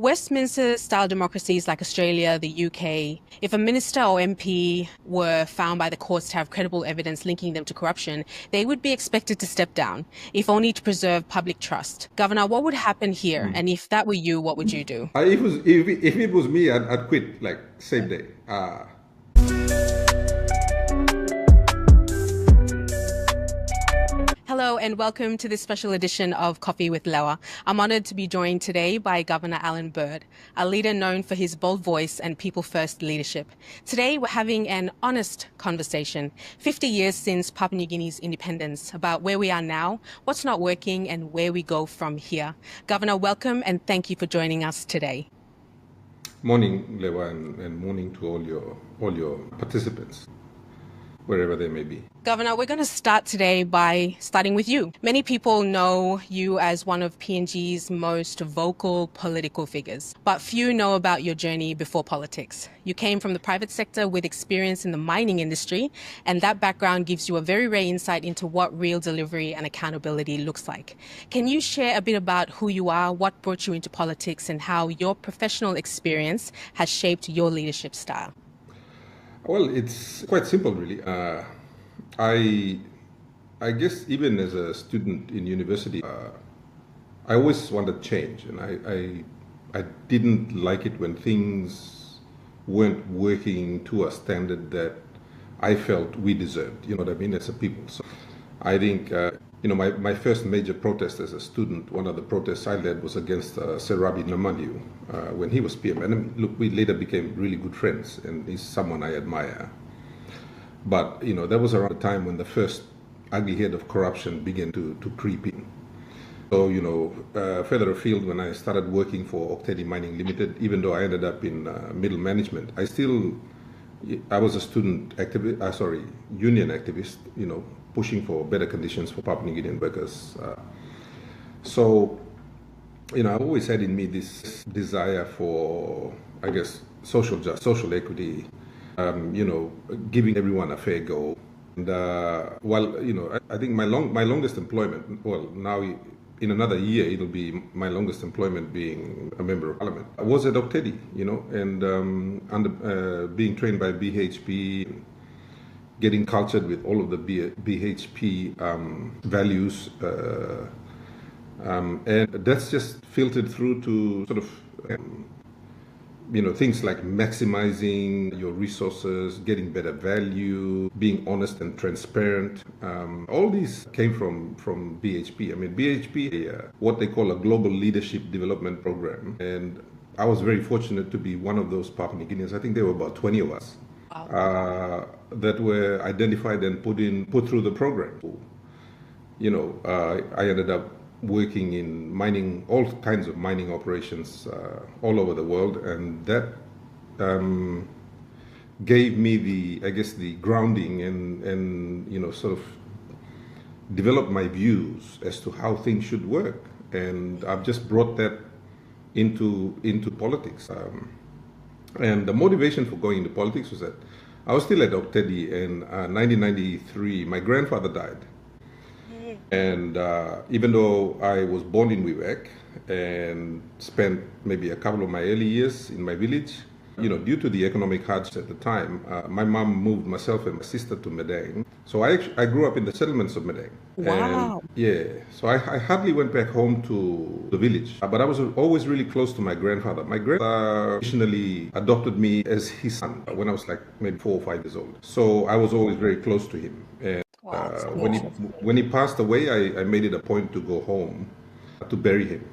Westminster-style democracies like Australia, the UK, if a minister or MP were found by the courts to have credible evidence linking them to corruption, they would be expected to step down, if only to preserve public trust. Governor, what would happen here? And if that were you, what would you do? If it was me, I'd quit like same day. Hello and welcome to this special edition of Coffee with Lewa. I'm honoured to be joined today by Governor Alan Bird, a leader known for his bold voice and people-first leadership. Today we're having an honest conversation, 50 years since Papua New Guinea's independence, about where we are now, what's not working and where we go from here. Governor, welcome and thank you for joining us today. Morning, Lewa, and morning to all your participants, wherever they may be. Governor, we're going to start today by starting with you. Many people know you as one of PNG's most vocal political figures, but few know about your journey before politics. You came from the private sector with experience in the mining industry, and that background gives you a very rare insight into what real delivery and accountability looks like. Can you share a bit about who you are, what brought you into politics, and how your professional experience has shaped your leadership style? Well, it's quite simple, really. I guess even as a student in university, I always wanted change, and I didn't like it when things weren't working to a standard that I felt we deserved. You know what I mean? As a people. So I think my first major protest as a student, one of the protests I led was against Serabi Namaliu when he was PM. And look, we later became really good friends, and he's someone I admire. But, that was around the time when the first ugly head of corruption began to creep in. So, further afield, when I started working for Oktedi Mining Limited, even though I ended up in middle management, I was a student activist, union activist, pushing for better conditions for Papua New Guinean workers. I've always had in me this desire for, I guess, social justice, social equity, giving everyone a fair go. And I think my longest employment, well, now in another year, it'll be my longest employment being a member of parliament. I was at Oktedi, and under being trained by BHP, getting cultured with all of the BHP values, and that's just filtered through to sort of, things like maximizing your resources, getting better value, being honest and transparent. All these came from BHP. I mean, BHP, what they call a global leadership development program, and I was very fortunate to be one of those Papua New Guineans. I think there were about 20 of us. That were identified and put through the program. I ended up working in mining, all kinds of mining operations all over the world, and that gave me the grounding and sort of developed my views as to how things should work, and I've just brought that into politics. And the motivation for going into politics was that I was still at Oktedi in 1993. My grandfather died. And even though I was born in Wewak and spent maybe a couple of my early years in my village, due to the economic hardship at the time, my mom moved myself and my sister to Medang. So I grew up in the settlements of Medang. Wow. And, so I hardly went back home to the village. But I was always really close to my grandfather. My grandfather originally adopted me as his son when I was like maybe 4 or 5 years old. So I was always very close to him. And when he passed away, I made it a point to go home to bury him.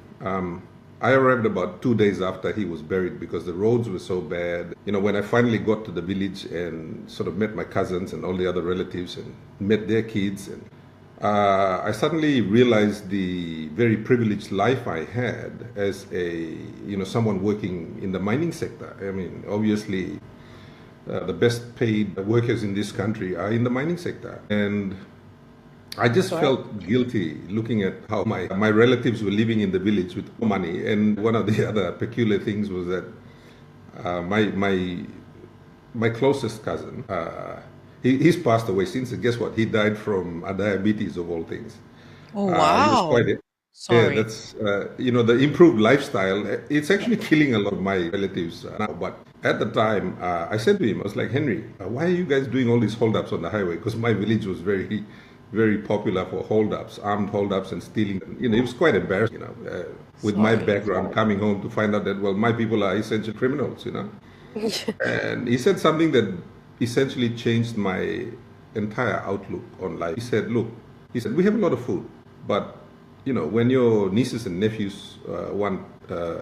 I arrived about 2 days after he was buried because the roads were so bad. When I finally got to the village and sort of met my cousins and all the other relatives and met their kids, and I suddenly realized the very privileged life I had as someone working in the mining sector. I mean, obviously, the best paid workers in this country are in the mining sector. And I just felt guilty looking at how my relatives were living in the village with no money. And one of the other peculiar things was that my closest cousin, he's passed away since, and guess what? He died from diabetes of all things. Oh, wow. Yeah, Sorry. that's, the improved lifestyle. It's actually killing a lot of my relatives now. But at the time, I said to him, I was like, Henry, why are you guys doing all these holdups on the highway? Because my village was very, very popular for holdups, armed holdups and stealing. It was quite embarrassing, with my Sorry. background coming home to find out that, well, my people are essential criminals. And he said something that essentially changed my entire outlook on life. He said, look, we have a lot of food, but when your nieces and nephews want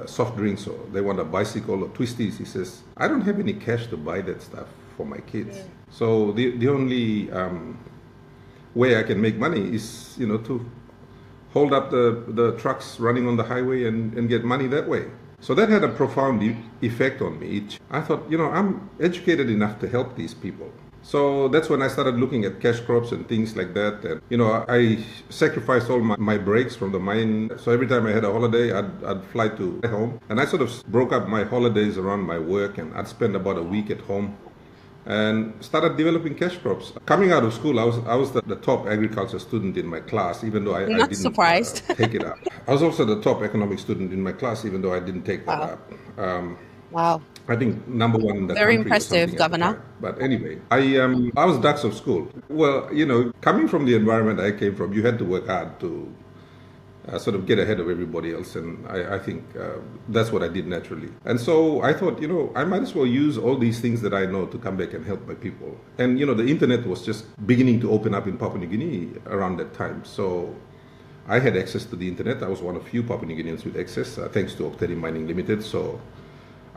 soft drinks or they want a bicycle or twisties, he says, I don't have any cash to buy that stuff for my kids. So the only way I can make money is, to hold up the trucks running on the highway and get money that way. So that had a profound effect on me. I thought, I'm educated enough to help these people. So that's when I started looking at cash crops and things like that. And, I sacrificed all my breaks from the mine. So every time I had a holiday, I'd fly to home. And I sort of broke up my holidays around my work, and I'd spend about a week at home and started developing cash crops. Coming out of school, I was the top agriculture student in my class, even though I Not didn't surprised. take it up. I was also the top economic student in my class, even though I didn't take that Wow. up. Wow. I think number one in the Very country or impressive, something at the Governor. time. But anyway, I was dux of school. Well, coming from the environment I came from, you had to work hard to sort of get ahead of everybody else, and I think that's what I did naturally. And so I thought, I might as well use all these things that I know to come back and help my people. And the internet was just beginning to open up in Papua New Guinea around that time. So I had access to the internet. I was one of few Papua New Guineans with access, thanks to Octedi Mining Limited. So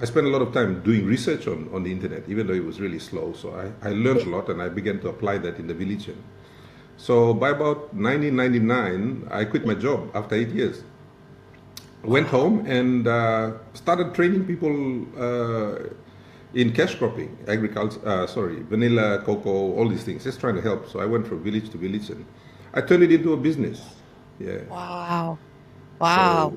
I spent a lot of time doing research on the internet, even though it was really slow. So I learned a lot, and I began to apply that in the village. So by about 1999, I quit my job after 8 years. Went home and started training people in cash cropping, agriculture, vanilla, cocoa, all these things, just trying to help. So I went from village to village, and I turned it into a business. Yeah. Wow. So Wow.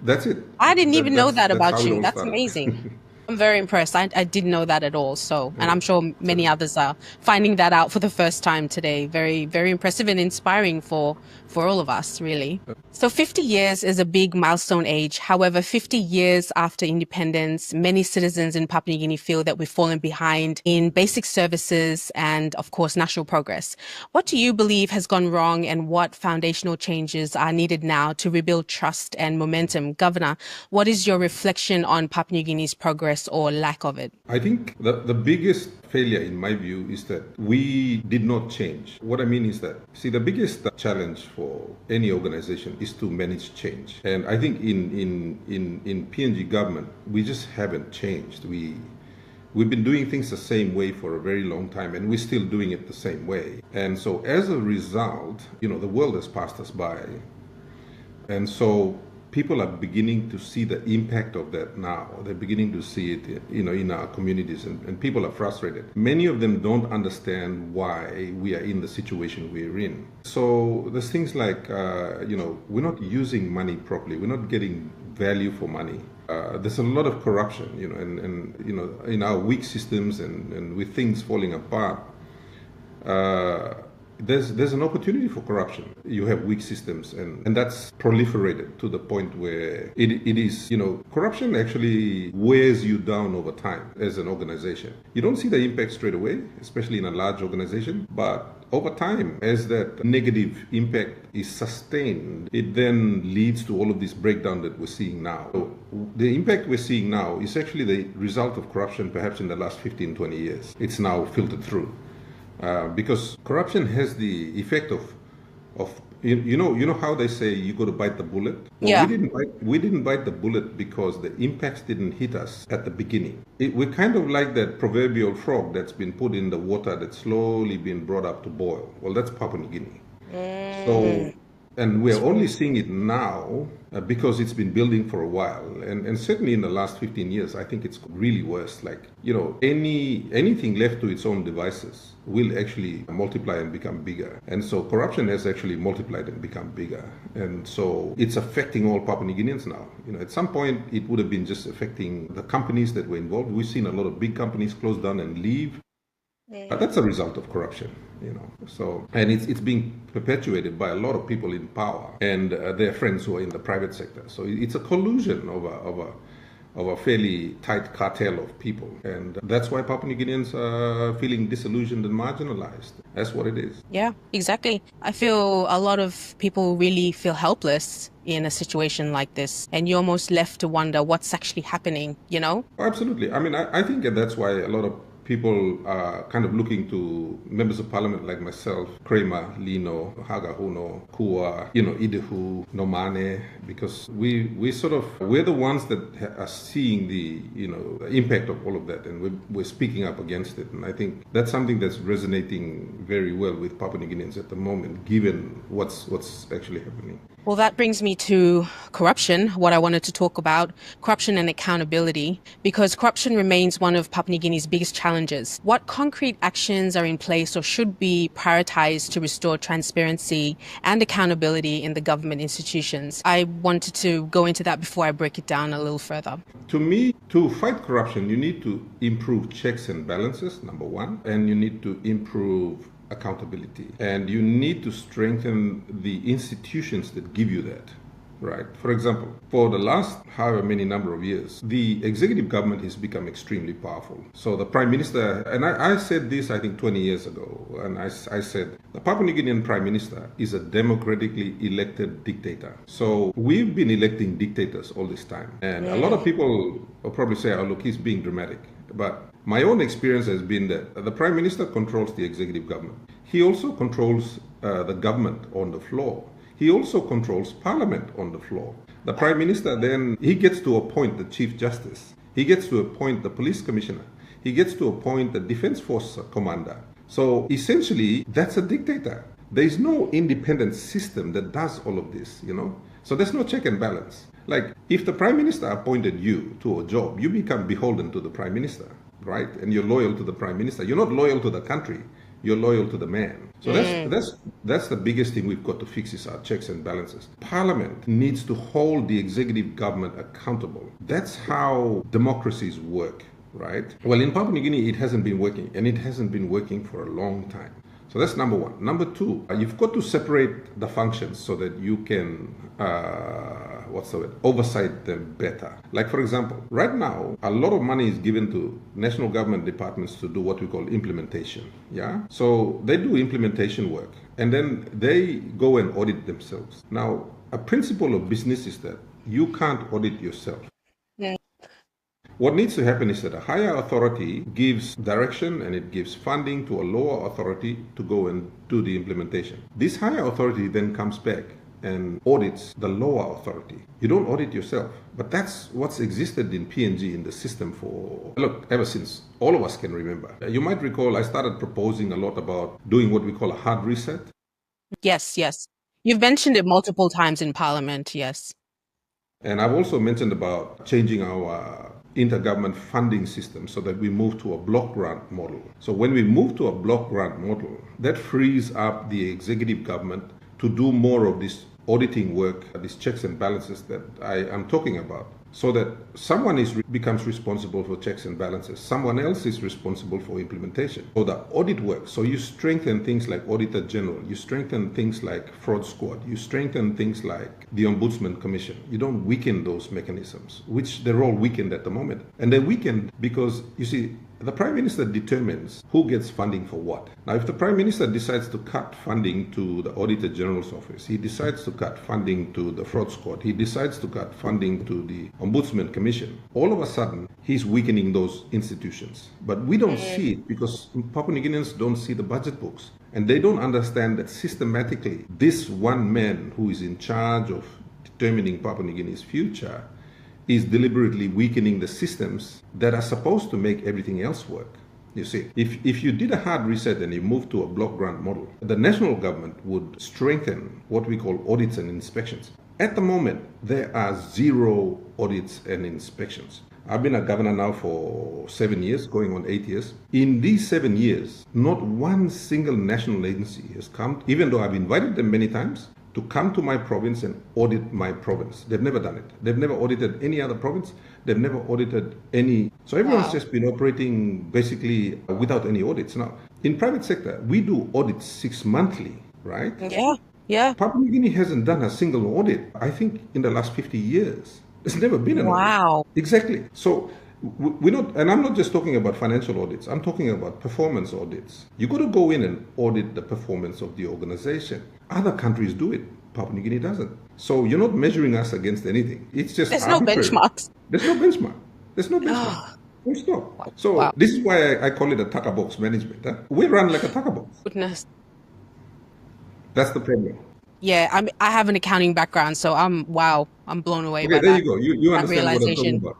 that's it. I didn't even know that That's about how it you. all That's started. amazing. I'm very impressed. I didn't know that at all. So, and I'm sure many others are finding that out for the first time today. Very, very impressive and inspiring for all of us, really. So 50 years is a big milestone age. However, 50 years after independence, many citizens in Papua New Guinea feel that we've fallen behind in basic services and, of course, national progress. What do you believe has gone wrong, and what foundational changes are needed now to rebuild trust and momentum? Governor, what is your reflection on Papua New Guinea's progress or lack of it? I think the biggest failure, in my view, is that we did not change. What I mean is that, see, the biggest challenge for any organization is to manage change. And I think in PNG government, we just haven't changed. We've been doing things the same way for a very long time, and we're still doing it the same way. And so as a result, the world has passed us by. And so people are beginning to see the impact of that now. They're beginning to see it, in our communities, and people are frustrated. Many of them don't understand why we are in the situation we're in. So there's things like, we're not using money properly. We're not getting value for money. There's a lot of corruption, and in our weak systems and with things falling apart. There's an opportunity for corruption. You have weak systems, and that's proliferated to the point where it is, corruption actually wears you down over time as an organization. You don't see the impact straight away, especially in a large organization, but over time, as that negative impact is sustained, it then leads to all of this breakdown that we're seeing now. So the impact we're seeing now is actually the result of corruption perhaps in the last 15, 20 years. It's now filtered through. Because corruption has the effect of you know how they say you got to bite the bullet. Well, Yeah. we didn't bite the bullet because the impacts didn't hit us at the beginning. We're kind of like that proverbial frog that's been put in the water that's slowly been brought up to boil. Well, that's Papua New Guinea. So, and we're only seeing it now because it's been building for a while, and certainly in the last 15 years, I think it's really worse. Like, anything left to its own devices will actually multiply and become bigger. And so corruption has actually multiplied and become bigger. And so it's affecting all Papua New Guineans now. At some point, it would have been just affecting the companies that were involved. We've seen a lot of big companies close down and leave. But that's a result of corruption. So, and it's being perpetuated by a lot of people in power and their friends who are in the private sector. So it's a collusion of a fairly tight cartel of people. And that's why Papua New Guineans are feeling disillusioned and marginalized. That's what it is. Yeah, exactly. I feel a lot of people really feel helpless in a situation like this, and you're almost left to wonder what's actually happening, Absolutely. I mean, I think that's why a lot of people are kind of looking to members of parliament like myself, Kramer, Lino, Hagahuno, Kua, Idahu, Nomane, because we're the ones that are seeing the impact of all of that, and we're speaking up against it. And I think that's something that's resonating very well with Papua New Guineans at the moment, given what's actually happening. Well, that brings me to corruption, what I wanted to talk about, corruption and accountability, because corruption remains one of Papua New Guinea's biggest challenges. What concrete actions are in place or should be prioritized to restore transparency and accountability in the government institutions? I wanted to go into that before I break it down a little further. To me, to fight corruption, you need to improve checks and balances, number one, and you need to improve accountability, and you need to strengthen the institutions that give you that, right? For example, for the last however many number of years, the executive government has become extremely powerful. So the prime minister, and I said this I think 20 years ago, and I said the Papua New Guinean prime minister is a democratically elected dictator. So we've been electing dictators all this time, and a lot of people will probably say, oh look, he's being dramatic, but my own experience has been that the Prime Minister controls the executive government. He also controls the government on the floor. He also controls Parliament on the floor. The Prime Minister then, he gets to appoint the Chief Justice. He gets to appoint the Police Commissioner. He gets to appoint the Defense Force Commander. So essentially, that's a dictator. There is no independent system that does all of this, So there's no check and balance. Like, if the Prime Minister appointed you to a job, you become beholden to the Prime Minister, right? And you're loyal to the Prime Minister. You're not loyal to the country. You're loyal to the man. So that's the biggest thing we've got to fix is our checks and balances. Parliament needs to hold the executive government accountable. That's how democracies work, right? Well, in Papua New Guinea, it hasn't been working, and it hasn't been working for a long time. So that's number one. Number two, you've got to separate the functions so that you can, oversight them better. Like, for example, right now, a lot of money is given to national government departments to do what we call implementation. Yeah? So they do implementation work, and then they go and audit themselves. Now, a principle of business is that you can't audit yourself. What needs to happen is that a higher authority gives direction and it gives funding to a lower authority to go and do the implementation. This higher authority then comes back and audits the lower authority. You don't audit yourself, but that's what's existed in PNG in the system ever since all of us can remember. You might recall I started proposing a lot about doing what we call a hard reset. Yes. You've mentioned it multiple times in Parliament, yes. And I've also mentioned about changing our intergovernment funding system so that we move to a block grant model. So when we move to a block grant model, that frees up the executive government to do more of this auditing work, these checks and balances that I am talking about, so that someone becomes responsible for checks and balances. Someone else is responsible for implementation. So the audit work. So you strengthen things like Auditor General. You strengthen things like Fraud Squad. You strengthen things like the Ombudsman Commission. You don't weaken those mechanisms, which they're all weakened at the moment. And they're weakened because, you see, the Prime Minister determines who gets funding for what. Now, if the Prime Minister decides to cut funding to the Auditor General's office, he decides to cut funding to the Fraud Squad, he decides to cut funding to the Ombudsman Commission, all of a sudden, he's weakening those institutions. But we don't see it because Papua New Guineans don't see the budget books. And they don't understand that systematically, this one man who is in charge of determining Papua New Guinea's future is deliberately weakening the systems that are supposed to make everything else work. You see, if you did a hard reset and you moved to a block grant model, the national government would strengthen what we call audits and inspections. At the moment, there are 0 audits and inspections. I've been a governor now for 7 years, going on 8 years. In these 7 years, not one single national agency has come, even though I've invited them many times, to come to my province and audit my province. They've never done it. They've never audited any other province. They've never audited any. So everyone's just been operating basically without any audits. Now, In private sector, we do audits 6 monthly, right? Yeah, yeah. Papua New Guinea hasn't done a single audit, I think, in the last 50 years. There's never been an audit. Wow. Exactly. So we're not, and I'm not just talking about financial audits, I'm talking about performance audits. You got to go in and audit the performance of the organization. Other countries do it, Papua New Guinea doesn't. So you're not measuring us against anything. It's just There's arbitrary. no benchmarks. There's no benchmark. There's no benchmark. Full stop. So Wow. this is why I call it a tucker box management. Huh? We run like a tucker box. Goodness. That's the problem. Yeah, I have an accounting background, so I'm blown away Okay, by there that. you go. You That understand what I'm talking realization. about.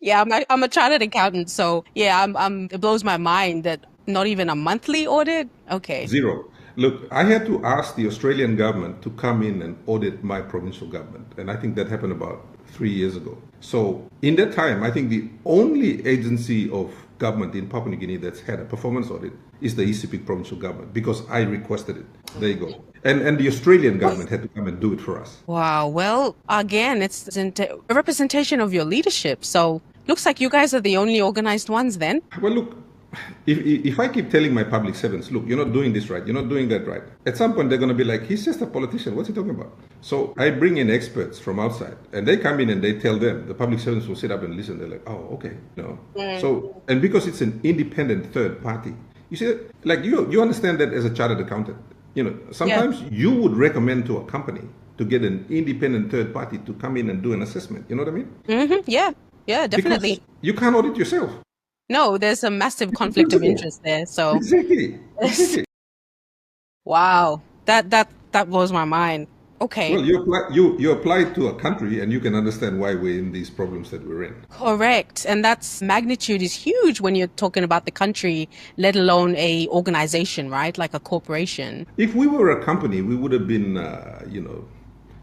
Yeah, I'm a chartered accountant, so yeah, it blows my mind that not even a monthly audit. Okay. Zero. Look, I had to ask the Australian government to come in and audit my provincial government, and I think that happened about 3 years ago. So in that time, I think the only agency of government in Papua New Guinea that's had a performance audit is the ECP provincial government because I requested it. There you go. And the Australian government had to come and do it for us. Wow. Well, again, it's a representation of your leadership. So looks like you guys are the only organized ones then. Well, look, if I keep telling my public servants, look, you're not doing this right, you're not doing that right, at some point they're going to be like, he's just a politician, what's he talking about? So I bring in experts from outside, and they come in and they tell them, the public servants will sit up and listen, they're like, oh, okay, So, and because it's an independent third party, you see, like you understand that as a chartered accountant, sometimes you would recommend to a company to get an independent third party to come in and do an assessment, you know what I mean? Mm-hmm. Yeah, definitely. Because you can't audit yourself. No, there's a massive conflict of interest there. So Exactly. wow, that blows my mind. Okay. Well, you apply to a country and you can understand why we're in these problems that we're in. Correct. And that's magnitude is huge when you're talking about the country, let alone a organization, right? Like a corporation. If we were a company, we would have been,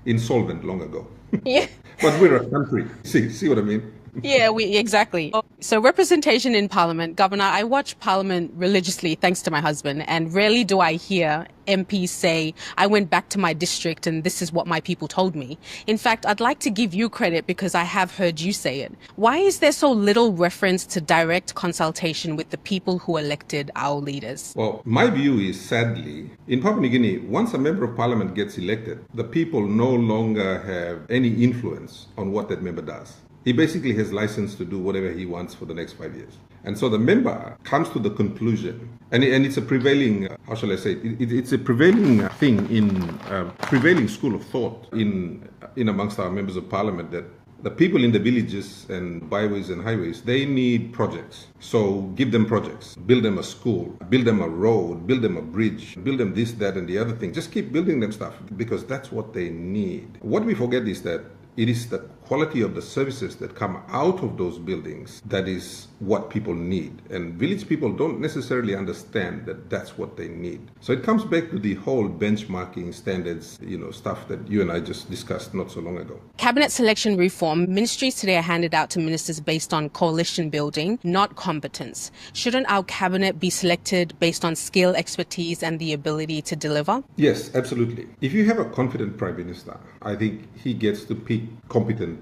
insolvent long ago. Yeah. But we're a country. See what I mean? Yeah, exactly. So representation in Parliament, Governor, I watch Parliament religiously thanks to my husband, and rarely do I hear MPs say, I went back to my district and this is what my people told me. In fact, I'd like to give you credit because I have heard you say it. Why is there so little reference to direct consultation with the people who elected our leaders? Well, my view is, sadly, in Papua New Guinea, once a member of parliament gets elected, the people no longer have any influence on what that member does. He basically has license to do whatever he wants for the next 5 years. And so the member comes to the conclusion, and it's a prevailing, how shall I say, it's a prevailing thing in prevailing school of thought in amongst our members of parliament that the people in the villages and byways and highways, they need projects. So give them projects, build them a school, build them a road, build them a bridge, build them this, that, and the other thing. Just keep building them stuff because that's what they need. What we forget is that it is the quality of the services that come out of those buildings that is what people need. And village people don't necessarily understand that that's what they need. So it comes back to the whole benchmarking standards, stuff that you and I just discussed not so long ago. Cabinet selection reform. Ministries today are handed out to ministers based on coalition building, not competence. Shouldn't our cabinet be selected based on skill, expertise, and the ability to deliver? Yes, absolutely. If you have a confident prime minister, I think he gets to pick competent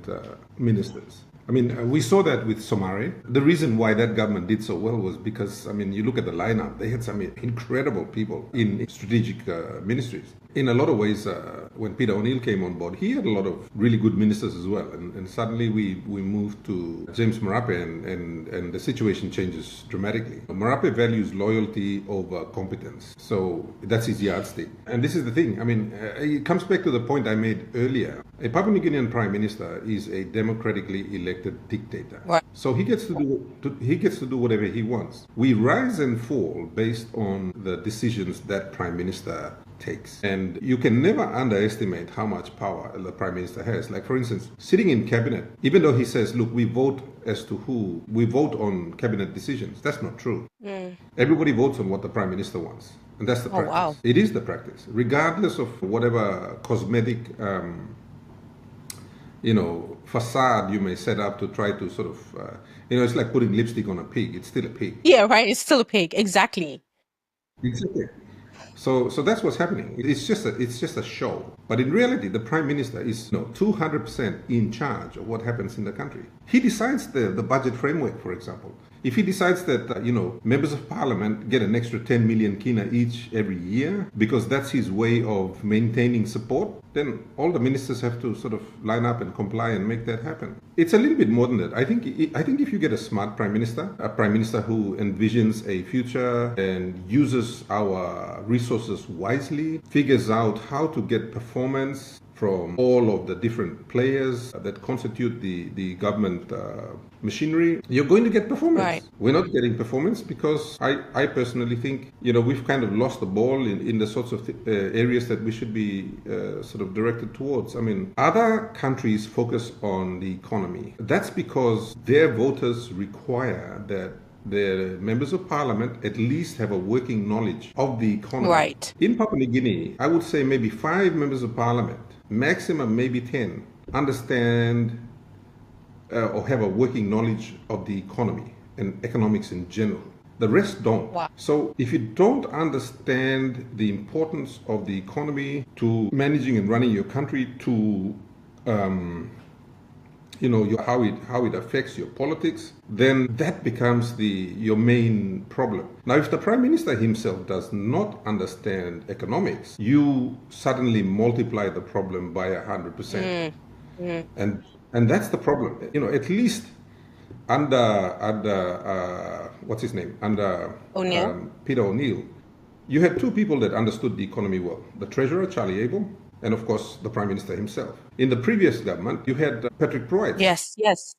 ministers. I mean, we saw that with Somare. The reason why that government did so well was because, you look at the lineup, they had some incredible people in strategic ministries. In a lot of ways, when Peter O'Neill came on board, he had a lot of really good ministers as well. And suddenly we moved to James Marape and the situation changes dramatically. Marape values loyalty over competence. So that's his yardstick. And this is the thing. It comes back to the point I made earlier. A Papua New Guinean prime minister is a democratically elected dictator. Right. So he gets to do whatever he wants. We rise and fall based on the decisions that prime minister takes. And you can never underestimate how much power the prime minister has. Like, for instance, sitting in cabinet, even though he says, look, we vote on cabinet decisions. That's not true. Everybody votes on what the prime minister wants. And that's the practice. Wow. It is the practice. Regardless of whatever cosmetic facade you may set up to try to sort of, it's like putting lipstick on a pig. It's still a pig. Yeah, right. It's still a pig. Exactly. Exactly. So that's what's happening. It's just a show. But in reality, the prime minister is 200% in charge of what happens in the country. He decides the budget framework, for example. If he decides that, members of parliament get an extra 10 million kina each every year, because that's his way of maintaining support, then all the ministers have to sort of line up and comply and make that happen. It's a little bit more than that. I think if you get a smart prime minister, a prime minister who envisions a future and uses our resources wisely, figures out how to get performance from all of the different players that constitute the government machinery, you're going to get performance. Right. We're not getting performance because I personally think, we've kind of lost the ball in the sorts of areas that we should be sort of directed towards. I mean, other countries focus on the economy. That's because their voters require that the members of parliament at least have a working knowledge of the economy. Right. In Papua New Guinea, I would say maybe 5 members of parliament, maximum maybe 10, understand or have a working knowledge of the economy and economics in general. The rest don't. Wow. So if you don't understand the importance of the economy to managing and running your country, to how it affects your politics, then that becomes your main problem. Now, if the Prime Minister himself does not understand economics, you suddenly multiply the problem by 100%. And that's the problem. At least under what's his name? Under Peter O'Neill, you had 2 people that understood the economy well: the Treasurer, Charlie Abel, and of course the Prime Minister himself. In the previous government, you had Patrick Pruitt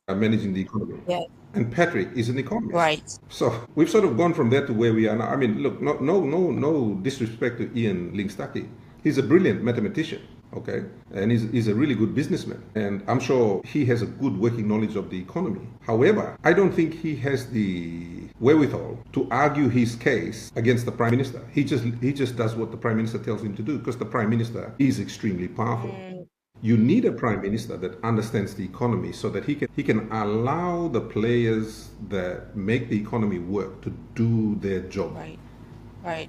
managing the economy. Yes. And Patrick is an economist. Right. So we've sort of gone from there to where we are now. I mean, look, no disrespect to Ian Lingstaki. He's a brilliant mathematician, okay? And he's a really good businessman. And I'm sure he has a good working knowledge of the economy. However, I don't think he has the wherewithal to argue his case against the Prime Minister. He just does what the Prime Minister tells him to do, because the Prime Minister is extremely powerful. You need a Prime Minister that understands the economy so that he can allow the players that make the economy work to do their job. Right.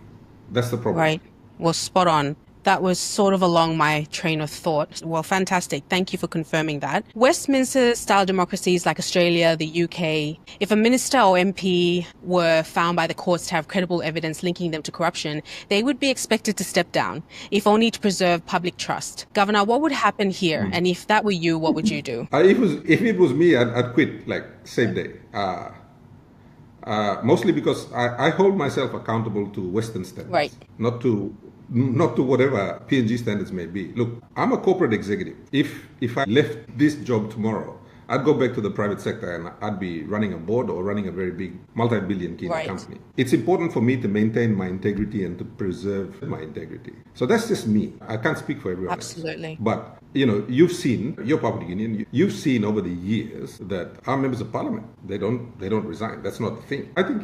That's the problem. Right. Well, spot on. That was sort of along my train of thought. Well, fantastic. Thank you for confirming that. Westminster-style democracies like Australia, the UK, if a minister or MP were found by the courts to have credible evidence linking them to corruption, they would be expected to step down, if only to preserve public trust. Governor, what would happen here? And if that were you, what would you do? If it was me, I'd quit like same day. Mostly because I hold myself accountable to Western standards, Right. not to whatever PNG standards may be. Look, I'm a corporate executive. If I left this job tomorrow, I'd go back to the private sector and I'd be running a board or running a very big multi-billion kina company. It's important for me to maintain my integrity and to preserve my integrity. So that's just me. I can't speak for everyone Absolutely. else. But, you've seen, you're Papua New Guinean, you've seen over the years that our members of parliament, they don't resign. That's not the thing. I think,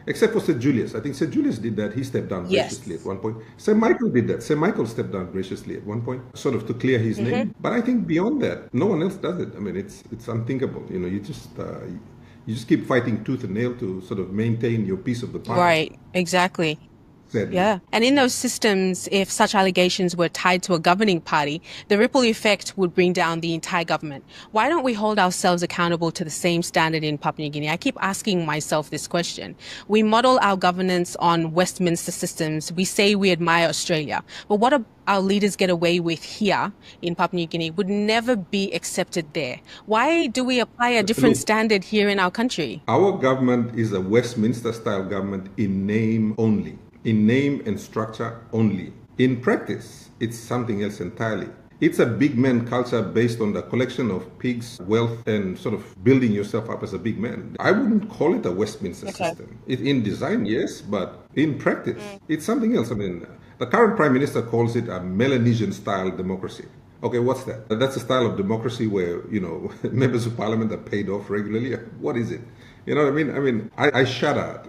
except for Sir Julius. I think Sir Julius did that. He stepped down graciously at one point. Sir Michael did that. Sir Michael stepped down graciously at one point, sort of to clear his name. But I think beyond that, no one else does it. I mean, it's unthinkable. You just keep fighting tooth and nail to sort of maintain your piece of the pie. Right. Exactly. Sadly. Yeah. And in those systems, if such allegations were tied to a governing party, the ripple effect would bring down the entire government. Why don't we hold ourselves accountable to the same standard in Papua New Guinea? I keep asking myself this question. We model our governance on Westminster systems. We say we admire Australia. But what our leaders get away with here in Papua New Guinea would never be accepted there. Why do we apply a different standard here in our country? Our government is a Westminster-style government in name only. In name and structure only. In practice, it's something else entirely. It's a big man culture based on the collection of pigs, wealth, and sort of building yourself up as a big man. I wouldn't call it a Westminster system. In design, yes, but in practice, it's something else. I mean, the current Prime Minister calls it a Melanesian-style democracy. Okay, what's that? That's a style of democracy where, members of parliament are paid off regularly. What is it? You know what I mean? I shudder.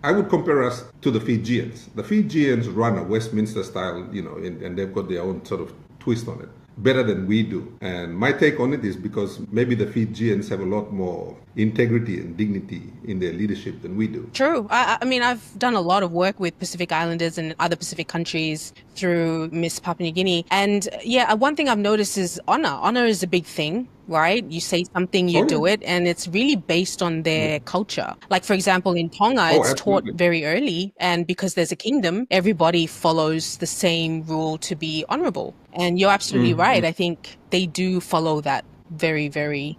I would compare us to the Fijians. The Fijians run a Westminster style, and they've got their own sort of twist on it, better than we do. And my take on it is because maybe the Fijians have a lot more integrity and dignity in their leadership than we do. True. I mean, I've done a lot of work with Pacific Islanders and other Pacific countries through Miss Papua New Guinea. And yeah, one thing I've noticed is honor. Honor is a big thing right? You say something, you Oh, do yeah. it, and it's really based on their culture. Like, for example, in Tonga, Oh, it's taught absolutely. very early, and because there's a kingdom, everybody follows the same rule to be honorable. And you're absolutely right. I think they do follow that very, very,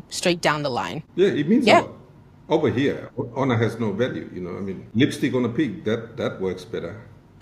straight down the line. Yeah, it means a Yeah. lot. Over here, honor has no value. I mean, lipstick on a pig, that works better.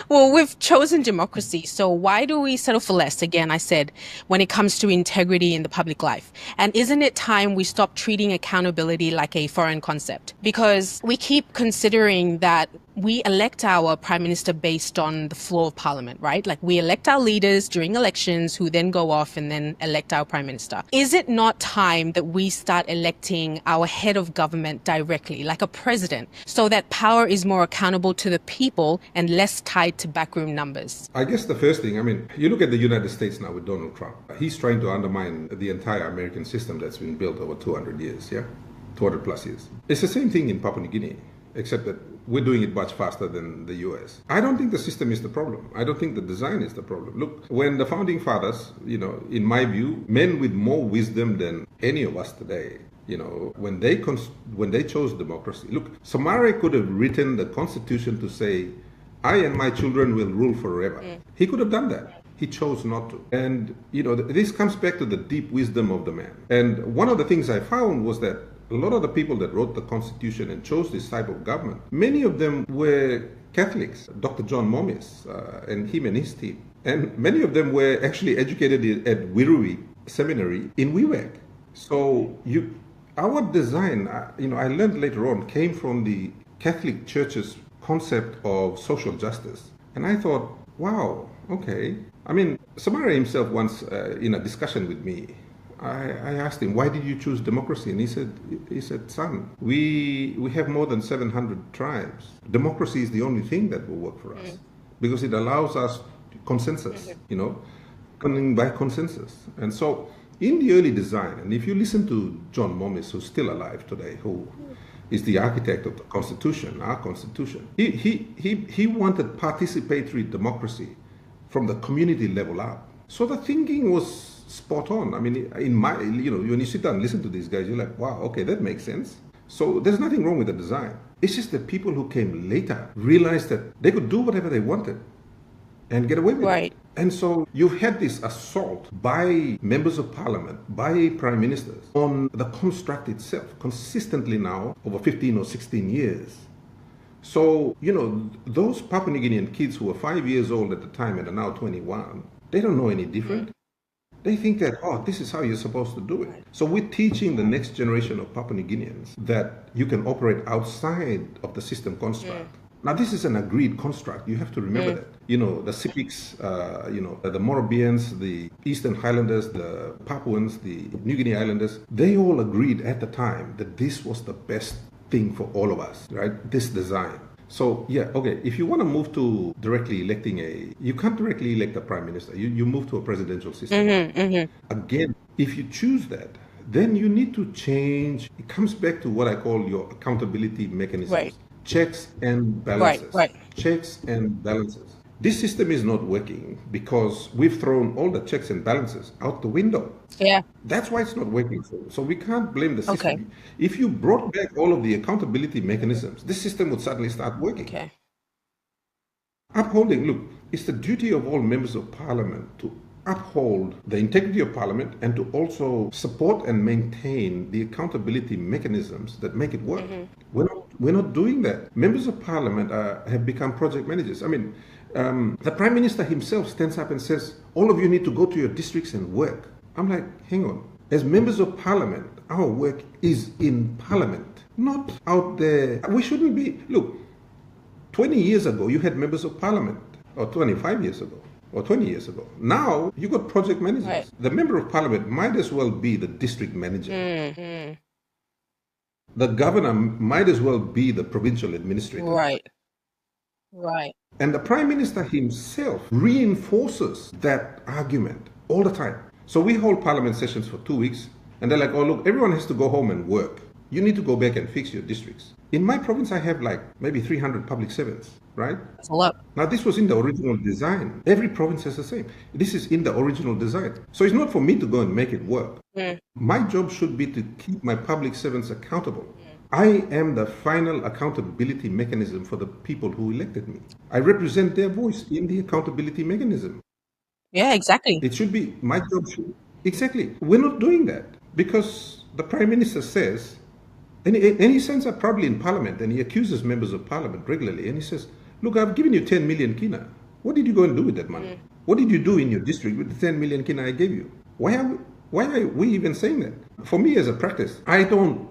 Well, we've chosen democracy, so why do we settle for less? Again, I said, when it comes to integrity in the public life. And isn't it time we stop treating accountability like a foreign concept? Because we keep considering that we elect our prime minister based on the floor of parliament, right? Like we elect our leaders during elections who then go off and then elect our prime minister. Is it not time that we start electing our head of government directly, like a president, so that power is more accountable to the people and less tied to backroom numbers? I guess the first thing, I mean, you look at the United States now with Donald Trump. He's trying to undermine the entire American system that's been built over 200 years, yeah? 200 plus years. It's the same thing in Papua New Guinea, except that we're doing it much faster than the US. I don't think the system is the problem. I don't think the design is the problem. Look, when the founding fathers, in my view, men with more wisdom than any of us today, when they chose democracy, look, Samare could have written the constitution to say, I and my children will rule forever. He could have done that. He chose not to. And, this comes back to the deep wisdom of the man. And one of the things I found was that a lot of the people that wrote the Constitution and chose this type of government, many of them were Catholics, Dr. John Momis and him and his team. And many of them were actually educated at Wirui Seminary in Wewak. So our design, I learned later on, came from the Catholic Church's concept of social justice. And I thought, wow, okay. I mean, Samara himself once, in a discussion with me, I asked him, why did you choose democracy? And he said, son, we have more than 700 tribes. Democracy is the only thing that will work for us because it allows us consensus, coming by consensus. And so in the early design, and if you listen to John Momis, who's still alive today, who is the architect of the Constitution, our Constitution, he wanted participatory democracy from the community level up. So the thinking was spot on. I mean, when you sit down and listen to these guys, you're like, wow, okay, that makes sense. So there's nothing wrong with the design. It's just that people who came later realized that they could do whatever they wanted and get away with it. And so you've had this assault by members of parliament, by prime ministers on the construct itself consistently now over 15 or 16 years. So, those Papua New Guinean kids who were 5 years old at the time and are now 21, they don't know any different. They think that, this is how you're supposed to do it. So we're teaching the next generation of Papua New Guineans that you can operate outside of the system construct. Now, this is an agreed construct. You have to remember that. The Sipiks, the Morobians, the Eastern Highlanders, the Papuans, the New Guinea Islanders, they all agreed at the time that this was the best thing for all of us, right? This design. So, if you want to move to directly electing you can't directly elect a prime minister. You move to a presidential system. Again, if you choose that, then you need to change. It comes back to what I call your accountability mechanisms. Checks and balances. Checks and balances. This system is not working because we've thrown all the checks and balances out the window. Yeah. That's why it's not working. So we can't blame the system. If you brought back all of the accountability mechanisms, this system would suddenly start working. Upholding, look, it's the duty of all members of parliament to uphold the integrity of parliament and to also support and maintain the accountability mechanisms that make it work. We're not doing that. Members of parliament have become project managers. I mean, the prime minister himself stands up and says, all of you need to go to your districts and work. I'm like, hang on. As members of parliament, our work is in parliament, not out there. We shouldn't be, look, 20 years ago, you had members of parliament, or 25 years ago, or 20 years ago. Now, you got project managers. The member of parliament might as well be the district manager. The governor might as well be the provincial administrator. And the prime minister himself reinforces that argument all the time. So we hold parliament sessions for 2 weeks, and they're like, oh, look, everyone has to go home and work. You need to go back and fix your districts. In my province, I have like maybe 300 public servants, right? That's a lot. Now, this was in the original design. Every province has the same. This is in the original design. So it's not for me to go and make it work. My job should be to keep my public servants accountable. I am the final accountability mechanism for the people who elected me. I represent their voice in the accountability mechanism. Yeah, exactly. It should be, my job should, exactly. We're not doing that because the Prime Minister says, and he sends up probably in Parliament and he accuses members of Parliament regularly and he says, look, I've given you 10 million kina. What did you go and do with that money? What did you do in your district with the 10 million kina I gave you? Why are we even saying that? For me as a practice, I don't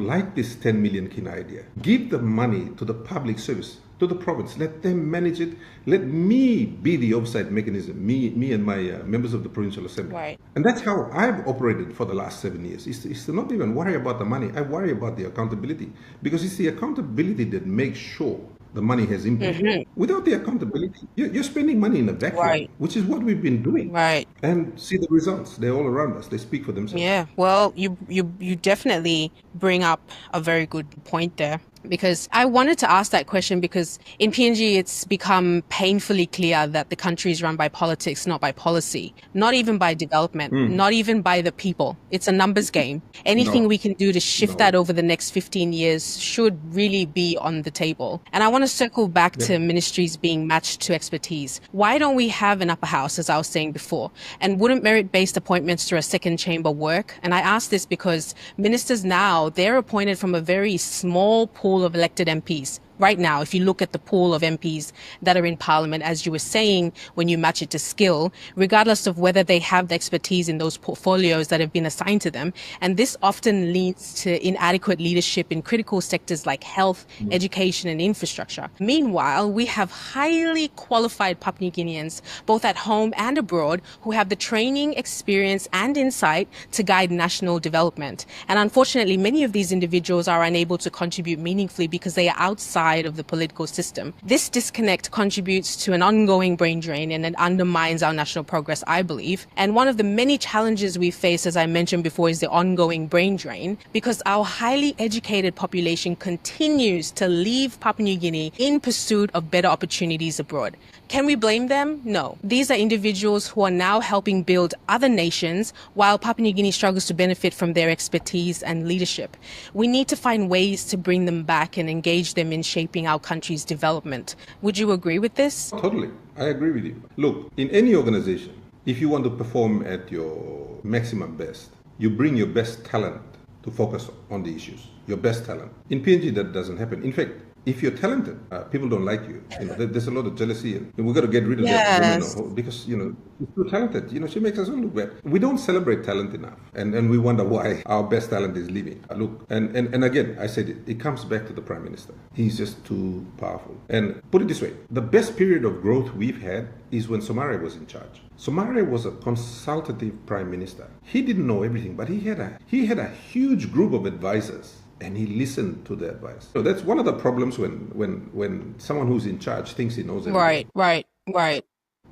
like this 10 million kina idea. Give the money to the public service, to the province. Let them manage it. Let me be the oversight mechanism, me and my members of the Provincial Assembly. Right. And that's how I've operated for the last 7 years. Is to not even worry about the money. I worry about the accountability. Because it's the accountability that makes sure the money has impact. Without the accountability, you're spending money in a vacuum, which is what we've been doing. Right. And see the results. They're all around us. They speak for themselves. Yeah. Well, you definitely bring up a very good point there. Because I wanted to ask that question because in PNG, it's become painfully clear that the country is run by politics, not by policy, not even by development, not even by the people. It's a numbers game. Anything we can do to shift that over the next 15 years should really be on the table. And I want to circle back to ministries being matched to expertise. Why don't we have an upper house, as I was saying before? And wouldn't merit-based appointments through a second chamber work? And I ask this because ministers now, they're appointed from a very small pool of elected MPs. Right now, if you look at the pool of MPs that are in Parliament, as you were saying, when you match it to skill, regardless of whether they have the expertise in those portfolios that have been assigned to them. And this often leads to inadequate leadership in critical sectors like health, education, and infrastructure. Meanwhile, we have highly qualified Papua New Guineans, both at home and abroad, who have the training, experience, and insight to guide national development. And unfortunately, many of these individuals are unable to contribute meaningfully because they are outside of the political system. This disconnect contributes to an ongoing brain drain and it undermines our national progress, I believe. And one of the many challenges we face, as I mentioned before, is the ongoing brain drain because our highly educated population continues to leave Papua New Guinea in pursuit of better opportunities abroad. Can we blame them? No. These are individuals who are now helping build other nations while Papua New Guinea struggles to benefit from their expertise and leadership. We need to find ways to bring them back and engage them in shaping our country's development. Would you agree with this? Totally. I agree with you. Look, in any organization, if you want to perform at your maximum best, you bring your best talent to focus on the issues. Your best talent. In PNG, that doesn't happen. In fact, if you're talented, people don't like you. There's a lot of jealousy, and we've got to get rid of that woman because she's too talented. She makes us all look bad. We don't celebrate talent enough, and we wonder why our best talent is leaving. Look, and again, I said it comes back to the Prime Minister. He's just too powerful. And put it this way: the best period of growth we've had is when Somare was in charge. Somare was a consultative Prime Minister. He didn't know everything, but he had a huge group of advisors. And he listened to the advice. So that's one of the problems when someone who's in charge thinks he knows everything. Right.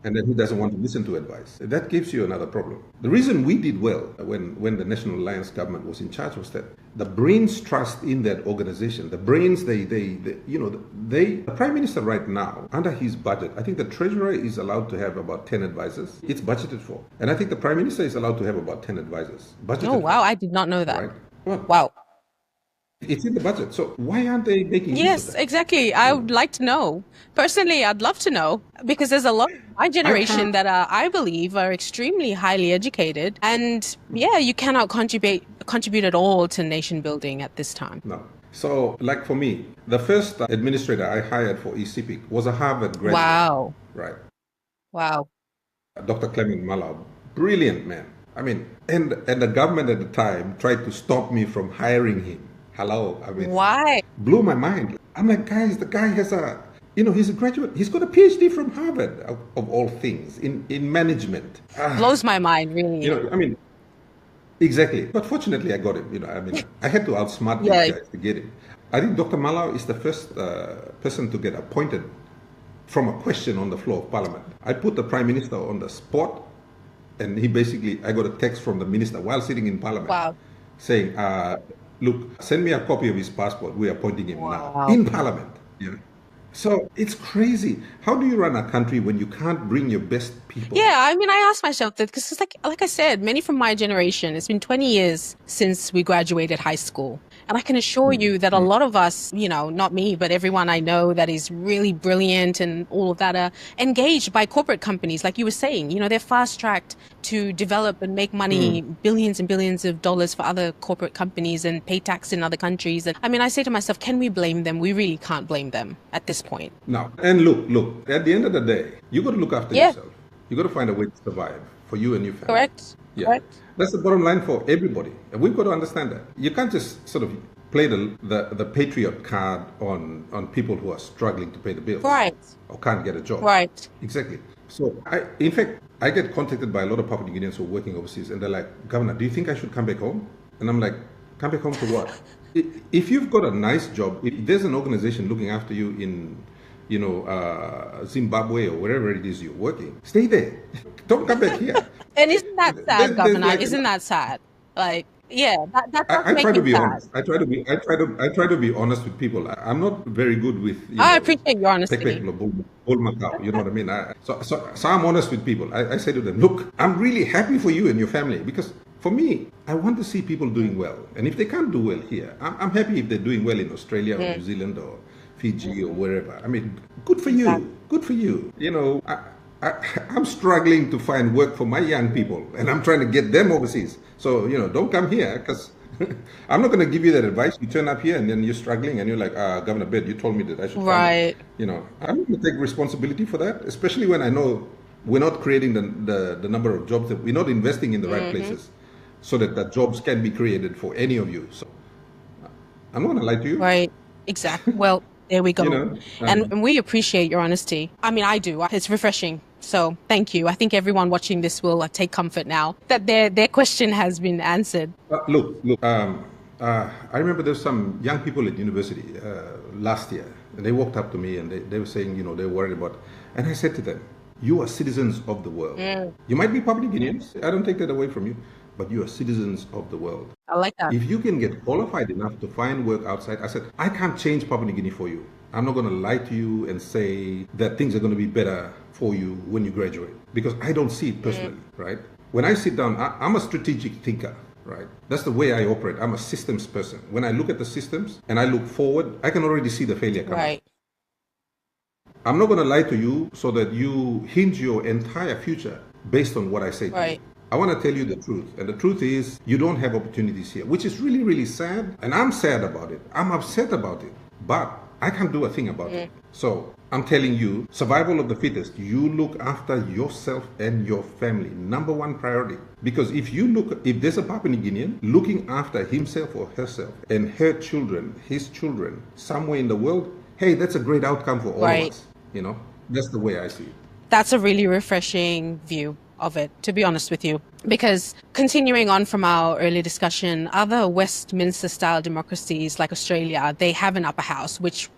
And then he doesn't want to listen to advice. That gives you another problem. The reason we did well when the National Alliance government was in charge was that the brains trust in that organization. The brains, the Prime Minister right now, under his budget, I think the Treasurer is allowed to have about 10 advisors. It's budgeted for. And I think the Prime Minister is allowed to have about 10 advisors. Budgeted Oh, wow. I did not know that. Right? Well, wow. It's in the budget. So why aren't they making use of Yes, that? exactly. I would like to know. Personally, I'd love to know because there's a lot of my generation that I believe are extremely highly educated. And you cannot contribute at all to nation building at this time. No. So like for me, the first administrator I hired for ECPIC was a Harvard graduate. Wow. Right. Wow. Dr. Clement Malau, brilliant man. I mean, and the government at the time tried to stop me from hiring him. Hello. I mean, why? Blew my mind. I'm like, guys, the guy has he's a graduate. He's got a PhD from Harvard, of all things, in management. Blows my mind, really. Exactly. But fortunately, I got him. I had to outsmart these guys to get him. I think Dr. Malau is the first person to get appointed from a question on the floor of Parliament. I put the Prime Minister on the spot, and I got a text from the Minister while sitting in Parliament saying, look, send me a copy of his passport. We are appointing him now Wow. in Parliament. Yeah. So it's crazy. How do you run a country when you can't bring your best people? Yeah, I mean, I asked myself that because it's like I said, many from my generation, it's been 20 years since we graduated high school. And I can assure you that a lot of us, not me, but everyone I know that is really brilliant and all of that are engaged by corporate companies. Like you were saying, they're fast tracked to develop and make money, billions and billions of dollars for other corporate companies and pay tax in other countries. And I mean, I say to myself, can we blame them? We really can't blame them at this point. No. And look, at the end of the day, you got to look after Yeah, yourself. You got to find a way to survive for you and your family. correct. Yeah. Correct. That's the bottom line for everybody. And we've got to understand that. You can't just sort of play the patriot card on people who are struggling to pay the bills Right. or can't get a job. Right. Exactly. So in fact, I get contacted by a lot of Papua New Guineans who are working overseas, and they're like, Governor, do you think I should come back home? And I'm like, come back home to what? If you've got a nice job, if there's an organization looking after you in, Zimbabwe or wherever it is you're working, stay there. Don't come back here. And isn't that sad, There's Governor? like, Isn't that sad? Like, yeah, that does I make try to me be sad. honest. I try to be honest with people. I'm not very good with I appreciate your honesty. bull macau. You know what I mean? So I'm honest with people. I say to them, look, I'm really happy for you and your family because for me, I want to see people doing well. And if they can't do well here, I'm happy if they're doing well in Australia or New Zealand or Fiji or wherever. I mean, good for you. Good for you. I'm struggling to find work for my young people, and I'm trying to get them overseas. So, don't come here because I'm not going to give you that advice. You turn up here and then you're struggling and you're like, Governor Bed, you told me that I should Right. come. I'm going to take responsibility for that, especially when I know we're not creating the number of jobs, that we're not investing in the right places so that the jobs can be created for any of you. So I'm not going to lie to you. Right. Exactly. Well, there we go. And we appreciate your honesty. I mean, I do. It's refreshing. So thank you. I think everyone watching this will take comfort now that their question has been answered. Look. I remember there's some young people at university last year, and they walked up to me and they were saying, they were worried about, and I said to them, you are citizens of the world. You might be Papua New Guineans. I don't take that away from you, but you are citizens of the world. I like that. If you can get qualified enough to find work outside, I said, I can't change Papua New Guinea for you. I'm not going to lie to you and say that things are going to be better for you when you graduate, because I don't see it personally, right? When I sit down, I'm a strategic thinker, right? That's the way I operate. I'm a systems person. When I look at the systems and I look forward, I can already see the failure coming. Right. I'm not going to lie to you so that you hinge your entire future based on what I say to you. Right. I want to tell you the truth. And the truth is, you don't have opportunities here, which is really, really sad. And I'm sad about it. I'm upset about it. But I can't do a thing about it. So I'm telling you, survival of the fittest. You look after yourself and your family. Number one priority. Because if there's a Papua New Guinean looking after himself or herself and her children, his children, somewhere in the world, hey, that's a great outcome for all of us. That's the way I see it. That's a really refreshing view of it, to be honest with you. Because continuing on from our earlier discussion, other Westminster-style democracies like Australia, they have an upper house, which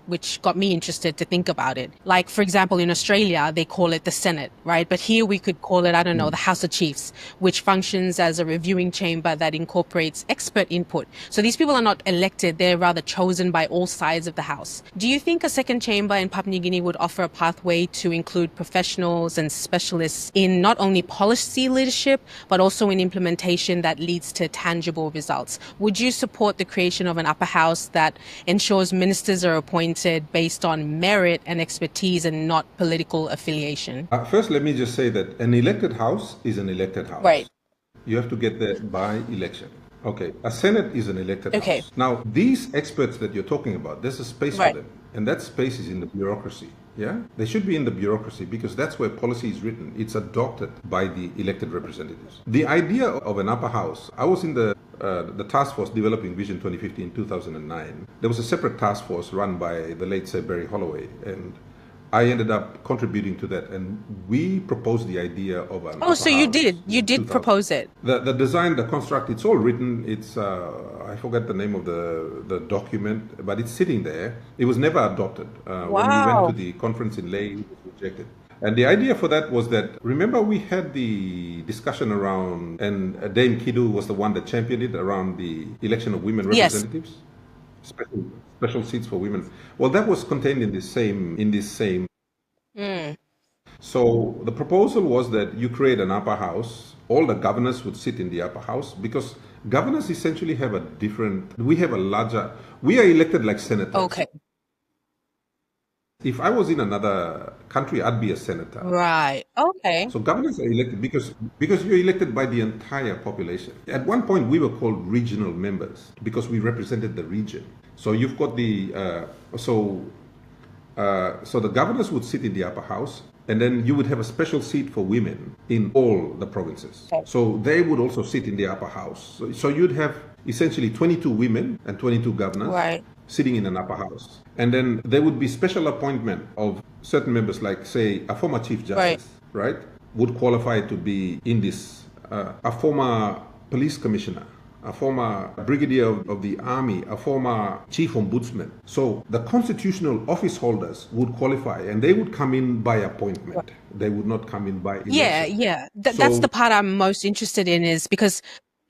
got me interested to think about it. Like, for example, in Australia, they call it the Senate, right? But here we could call it, the House of Chiefs, which functions as a reviewing chamber that incorporates expert input. So these people are not elected, they're rather chosen by all sides of the House. Do you think a second chamber in Papua New Guinea would offer a pathway to include professionals and specialists in not only policy leadership, but also in implementation that leads to tangible results? Would you support the creation of an upper house that ensures ministers are appointed based on merit and expertise and not political affiliation? First, let me just say that an elected house is an elected house. Right. You have to get there by election. Okay, a Senate is an elected Okay. house. Now, these experts that you're talking about, there's a space for them. And that space is in the bureaucracy. Yeah? They should be in the bureaucracy because that's where policy is written. It's adopted by the elected representatives. The idea of an upper house, I was in the task force developing Vision 2050 2009. There was a separate task force run by the late Sir Barry Holloway, and I ended up contributing to that, and we proposed the idea of an upper So you house did in 2000. propose it. The design, the construct, it's all written. It's I forget the name of the document, but it's sitting there. It was never adopted. When we went to the conference in Lewa, it was rejected. And the idea for that was that, remember we had the discussion around, and Dame Kidu was the one that championed it, around the election of women Yes. representatives, special seats for women. Well, that was contained in this same. So the proposal was that you create an upper house. All the governors would sit in the upper house, because governors essentially have a different. We are elected like senators. Okay. If I was in another country, I'd be a senator. Right. Okay. So governors are elected because you're elected by the entire population. At one point, we were called regional members because we represented the region. So you've got so the governors would sit in the upper house, and then you would have a special seat for women in all the provinces. Okay. So they would also sit in the upper house. So you'd have essentially 22 women and 22 governors. Right. Sitting in an upper house. And then there would be special appointment of certain members, like, say, a former chief justice, right, would qualify to be in this, a former police commissioner, a former brigadier of the army, a former chief ombudsman. So the constitutional office holders would qualify, and they would come in by appointment. They would not come in by election. Yeah. That's the part I'm most interested in, is because,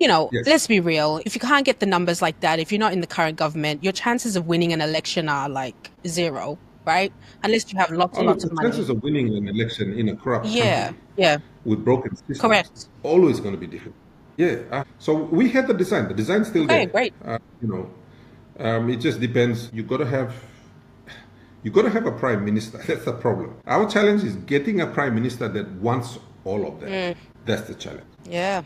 Yes. let's be real. If you can't get the numbers like that, if you're not in the current government, your chances of winning an election are like zero, right? Unless you have lots and lots of The money. chances of winning an election in a corrupt Yeah. country with broken systems, Correct. always going to be difficult. Yeah. So we had the design. The design's still Okay, there. great. It just depends. You got to have a prime minister. That's the problem. Our challenge is getting a prime minister that wants all of that. That's the challenge. Yeah.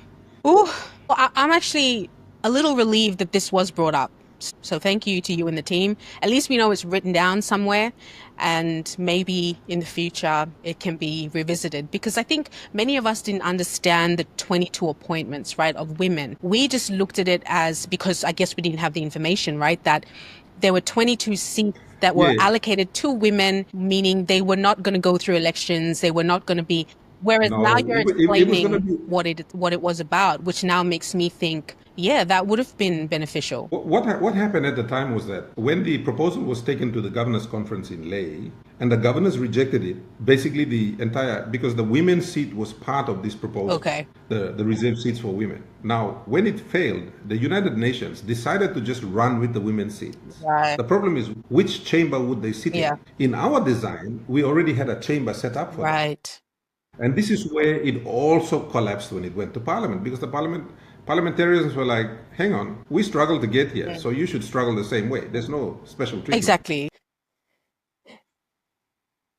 Ooh. Well, I'm actually a little relieved that this was brought up. So thank you to you and the team. At least we know it's written down somewhere, and maybe in the future it can be revisited, because I think many of us didn't understand the 22 appointments, right, of women. We just looked at it as, because I guess we didn't have the information, right, that there were 22 seats that were allocated to women, meaning they were not going to go through elections. They were not going to be. Whereas now you're explaining what it was about, which now makes me think, yeah, that would have been beneficial. What happened at the time was that when the proposal was taken to the governors' conference in Leh, and the governors rejected it, basically because the women's seat was part of this proposal. Okay. The reserved seats for women. Now, when it failed, the United Nations decided to just run with the women's seats. Right. The problem is, which chamber would they sit in? In our design, we already had a chamber set up for them. Right. And this is where it also collapsed when it went to Parliament, because the parliamentarians were like, hang on, we struggled to get here, so you should struggle the same way. There's no special treatment. Exactly.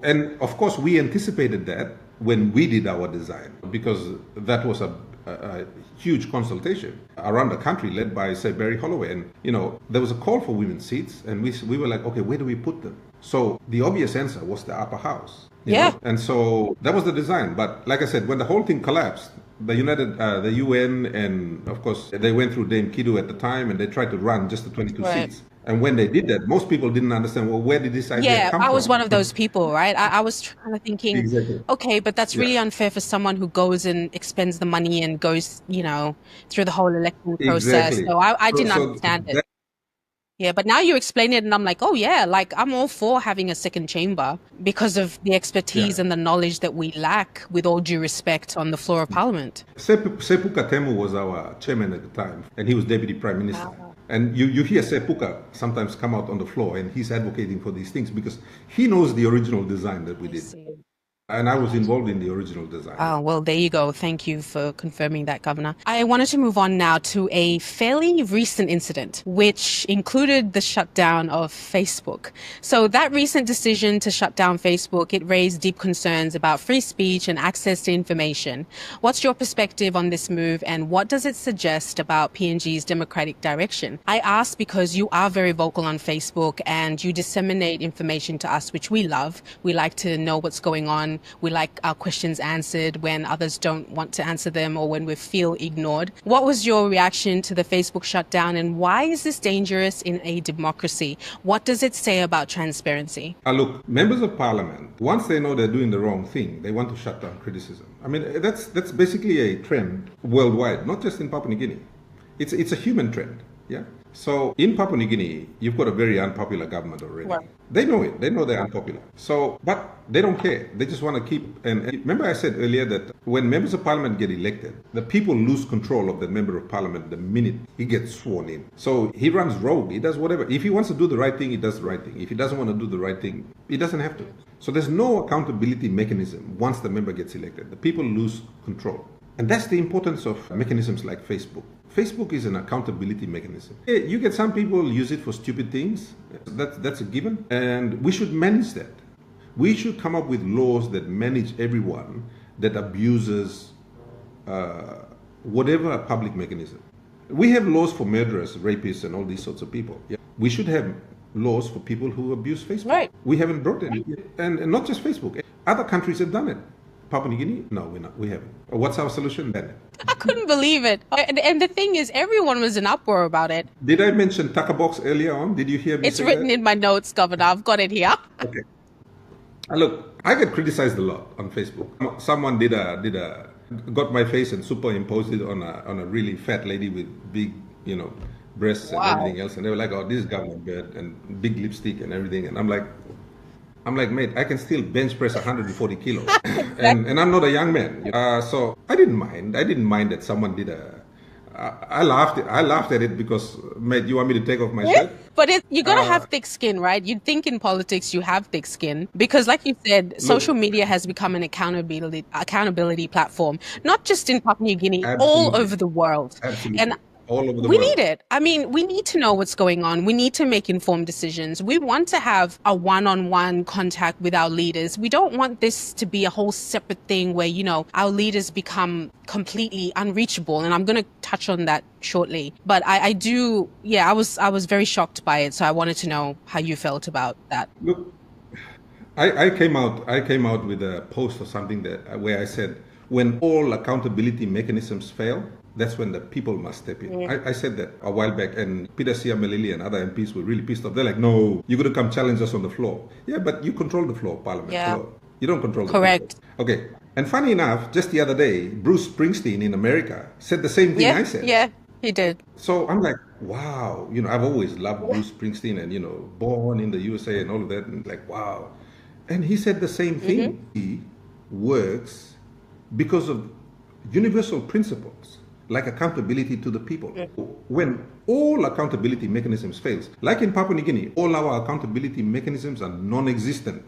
And of course, we anticipated that when we did our design, because that was a huge consultation around the country led by, say, Barry Holloway. And, there was a call for women's seats, and we were like, okay, where do we put them? So the obvious answer was the upper house. You know? And so that was the design. But like I said, when the whole thing collapsed, the UN, and of course, they went through Dame Kidu at the time, and they tried to run just the 22 seats. And when they did that, most people didn't understand, well, where did this idea come from? I was one of those people, right? I was kind of thinking, okay, but that's really unfair for someone who goes and expends the money and goes, through the whole election process. So I didn't understand it. Yeah, but now you explain it, and I'm like, oh yeah, like I'm all for having a second chamber because of the expertise and the knowledge that we lack, with all due respect, on the floor of Parliament. Sepu Katemu was our chairman at the time, and he was deputy prime minister. And you hear Sepuka sometimes come out on the floor, and he's advocating for these things because he knows the original design that we did. And I was involved in the original design. Oh, well, there you go. Thank you for confirming that, Governor. I wanted to move on now to a fairly recent incident, which included the shutdown of Facebook. So that recent decision to shut down Facebook, it raised deep concerns about free speech and access to information. What's your perspective on this move, and what does it suggest about PNG's democratic direction? I ask because you are very vocal on Facebook, and you disseminate information to us, which we love. We like to know what's going on. We like our questions answered when others don't want to answer them, or when we feel ignored. What was your reaction to the Facebook shutdown, and why is this dangerous in a democracy? What does it say about transparency? Look, members of parliament, once they know they're doing the wrong thing, they want to shut down criticism. I mean, that's basically a trend worldwide, not just in Papua New Guinea. It's a human trend. Yeah. So in Papua New Guinea, you've got a very unpopular government already. Right. They know it. They know they're unpopular. So, but they don't care. They just want to keep. And remember, I said earlier that when members of parliament get elected, the people lose control of the member of parliament the minute he gets sworn in. So he runs rogue. He does whatever. If he wants to do the right thing, he does the right thing. If he doesn't want to do the right thing, he doesn't have to. So there's no accountability mechanism once the member gets elected. The people lose control. And that's the importance of mechanisms like Facebook. Facebook is an accountability mechanism. You get some people use it for stupid things. That's a given. And we should manage that. We should come up with laws that manage everyone that abuses whatever public mechanism. We have laws for murderers, rapists, and all these sorts of people. Yeah. We should have laws for people who abuse Facebook. Right. We haven't brought it yet. And not just Facebook. Other countries have done it. Papua New Guinea? No, we're not. We haven't. What's our solution then? I couldn't believe it. And the thing is, everyone was in uproar about it. Did I mention Tucker Box earlier on? Did you hear me It's say written that? in my notes, Governor. I've got it here. Okay. Look, I get criticized a lot on Facebook. Someone got my face and superimposed it on a really fat lady with big, breasts and Wow. everything else, and they were like, "Oh, this is government bird and big lipstick and everything," and I'm like, mate, I can still bench press 140 kilos, and I'm not a young man, so I didn't mind. I didn't mind that someone did I laughed at it because, mate, you want me to take off my shirt? But you got to have thick skin, right? You'd think in politics you have thick skin because, like you said, social media has become an accountability platform, not just in Papua New Guinea, all Absolutely. over the world. Absolutely. And All over the we world. need it. I mean, we need to know what's going on. We need to make informed decisions. We want to have a one-on-one contact with our leaders. We don't want this to be a whole separate thing where, our leaders become completely unreachable. And I'm going to touch on that shortly. But I was very shocked by it. So I wanted to know how you felt about that. Look, I came out with a post or something where I said, when all accountability mechanisms fail, that's when the people must step in. Yeah. I said that a while back, and Peter Siamelili and other MPs were really pissed off. They're like, "No, you're going to come challenge us on the floor." Yeah, but you control the floor, Parliament. Yeah. Floor. You don't control the Correct. people. Okay. And funny enough, just the other day, Bruce Springsteen in America said the same thing I said. Yeah, he did. So I'm like, wow, I've always loved Bruce Springsteen and, born in the USA and all of that. And like, wow. And he said the same thing. He works because of universal principles, like accountability to the people. When all accountability mechanisms fails, like in Papua New Guinea, all our accountability mechanisms are non-existent.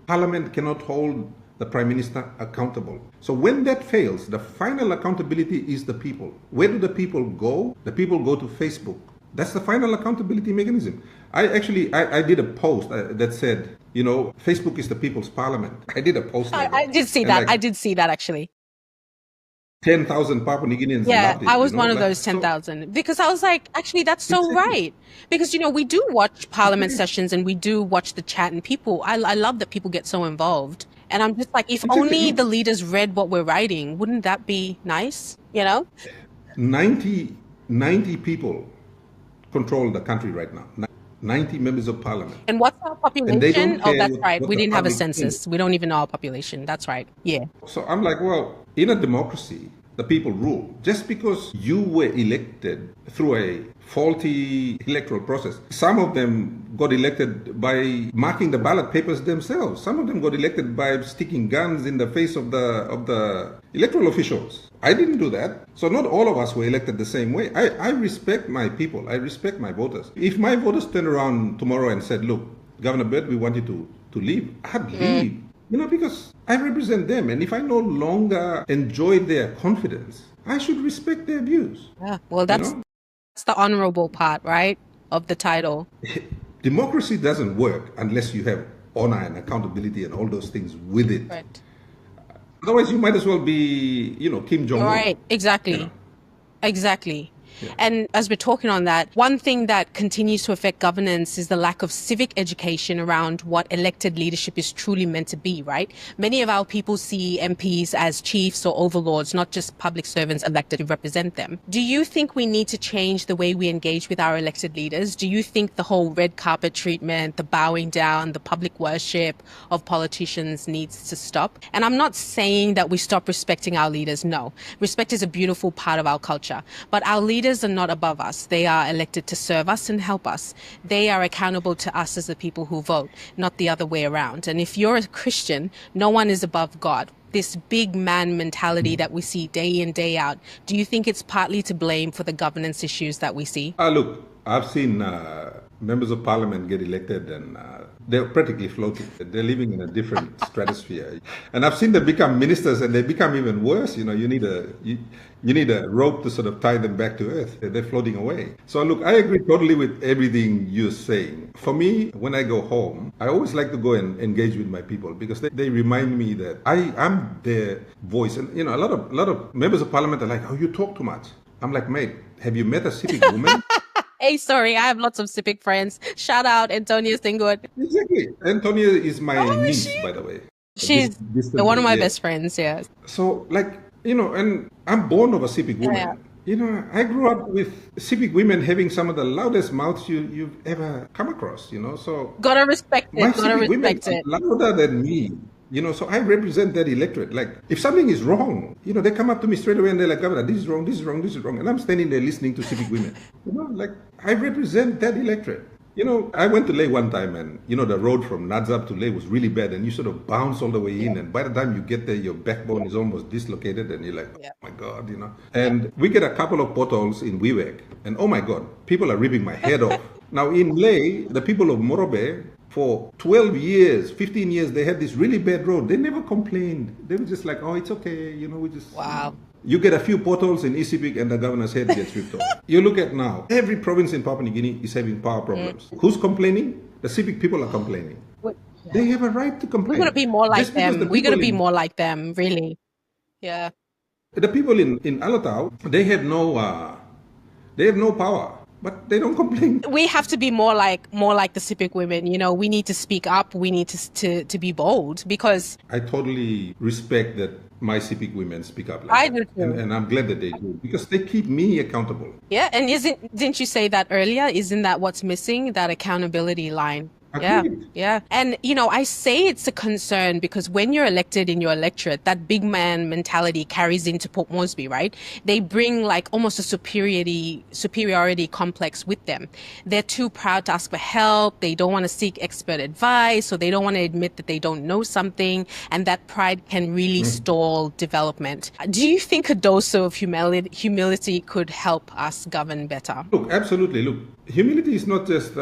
Parliament cannot hold the Prime Minister accountable. So when that fails, the final accountability is the people. Where do the people go? The people go to Facebook. That's the final accountability mechanism. I did a post that said, Facebook is the people's parliament. I did a post. I did see that. I did see that actually. 10,000 Papua New Guineans Yeah, loved it. I was one of like, those 10,000 because I was like, actually, that's so Exactly. right. Because, we do watch parliament sessions and we do watch the chat and people, I love that people get so involved. And I'm just like, if only the leaders read what we're writing, wouldn't that be nice? 90 people control the country right now. 90 members of parliament. And what's our And they population? don't Oh, care that's what- right. what We the didn't have a public census. thinks. We don't even know our population. That's right. Yeah. So I'm like, well, in a democracy, the people rule. Just because you were elected through a faulty electoral process, some of them got elected by marking the ballot papers themselves. Some of them got elected by sticking guns in the face of the electoral officials. I didn't do that. So not all of us were elected the same way. I respect my people. I respect my voters. If my voters turned around tomorrow and said, look, Governor Bird, we want you to leave, I'd leave. Because I represent them. And if I no longer enjoy their confidence, I should respect their views. Yeah. Well, that's the honorable part, right, of the title. Democracy doesn't work unless you have honor and accountability and all those things with it. Right. Otherwise, you might as well be, Kim Jong-un. Right. Exactly. Exactly. Yeah. And as we're talking on that, one thing that continues to affect governance is the lack of civic education around what elected leadership is truly meant to be, right? Many of our people see MPs as chiefs or overlords, not just public servants elected to represent them. Do you think we need to change the way we engage with our elected leaders? Do you think the whole red carpet treatment, the bowing down, the public worship of politicians needs to stop? And I'm not saying that we stop respecting our leaders. No. Respect is a beautiful part of our culture. But our leaders leaders are not above us. They are elected to serve us and help us. They are accountable to us as the people who vote, not the other way around. And if you're a Christian, no one is above God. This big man mentality that we see day in, day out, do you think it's partly to blame for the governance issues that we see? Look, I've seen members of parliament get elected and they're practically floating. They're living in a different stratosphere. And I've seen them become ministers and they become even worse. You know, you need a rope to sort of tie them back to earth. They're floating away. So look, I agree totally with everything you're saying. For me, when I go home, I always like to go and engage with my people because they remind me that I'm their voice. And, you know, a lot of members of parliament are like, oh, you talk too much. I'm like, mate, have you met a civic woman? Hey, sorry, I have lots of civic friends. Shout out Antonia Stingwood. Exactly. Antonia is my Is niece, she? by the way. She's Distant, one of my yeah. best friends, yeah. So, like, you know, and I'm born of a civic woman. Yeah. You know, I grew up with civic women having some of the loudest mouths you've ever come across, you know. So, Gotta respect my it, gotta civic women respect are it. louder than me. You know, so I represent that electorate. Like, if something is wrong, you know, they come up to me straight away and they're like, Governor, this is wrong, this is wrong, this is wrong. And I'm standing there listening to civic women. You know, like, I represent that electorate. You know, I went to Leh one time and, you know, the road from Nadzab to Leh was really bad and you sort of bounce all the way in. And by the time you get there, your backbone is almost dislocated and you're like, oh my God, you know. And we get a couple of potholes in Wewak and oh my God, people are ripping my head off. Now in Leh, the people of Morobe, for 12 years, 15 years, they had this really bad road. They never complained. They were just like, oh, it's okay. You know, we just... Wow. You get a few potholes in Isipik and the governor's head gets ripped off. You look at now, every province in Papua New Guinea is having power problems. Who's complaining? The civic people are complaining. They have a right to complain. We're gonna be more like Just because them. We're gonna be more like them, really. Yeah. The people in Alatau, they have no power. But they don't complain. We have to be more like the civic women. You know, we need to speak up. We need to be bold because I totally respect that my civic women speak up. Like I that. do too. And I'm glad that they do because they keep me accountable. Yeah, and didn't you say that earlier? Isn't that what's missing? That accountability line. Yeah, Agreed. yeah. And, you know, I say it's a concern because when you're elected in your electorate, that big man mentality carries into Port Moresby, right? They bring like almost a superiority complex with them. They're too proud to ask for help. They don't want to seek expert advice, or they don't want to admit that they don't know something. And that pride can really stall development. Do you think a dose of humility could help us govern better? Look, absolutely. Look, humility is not just...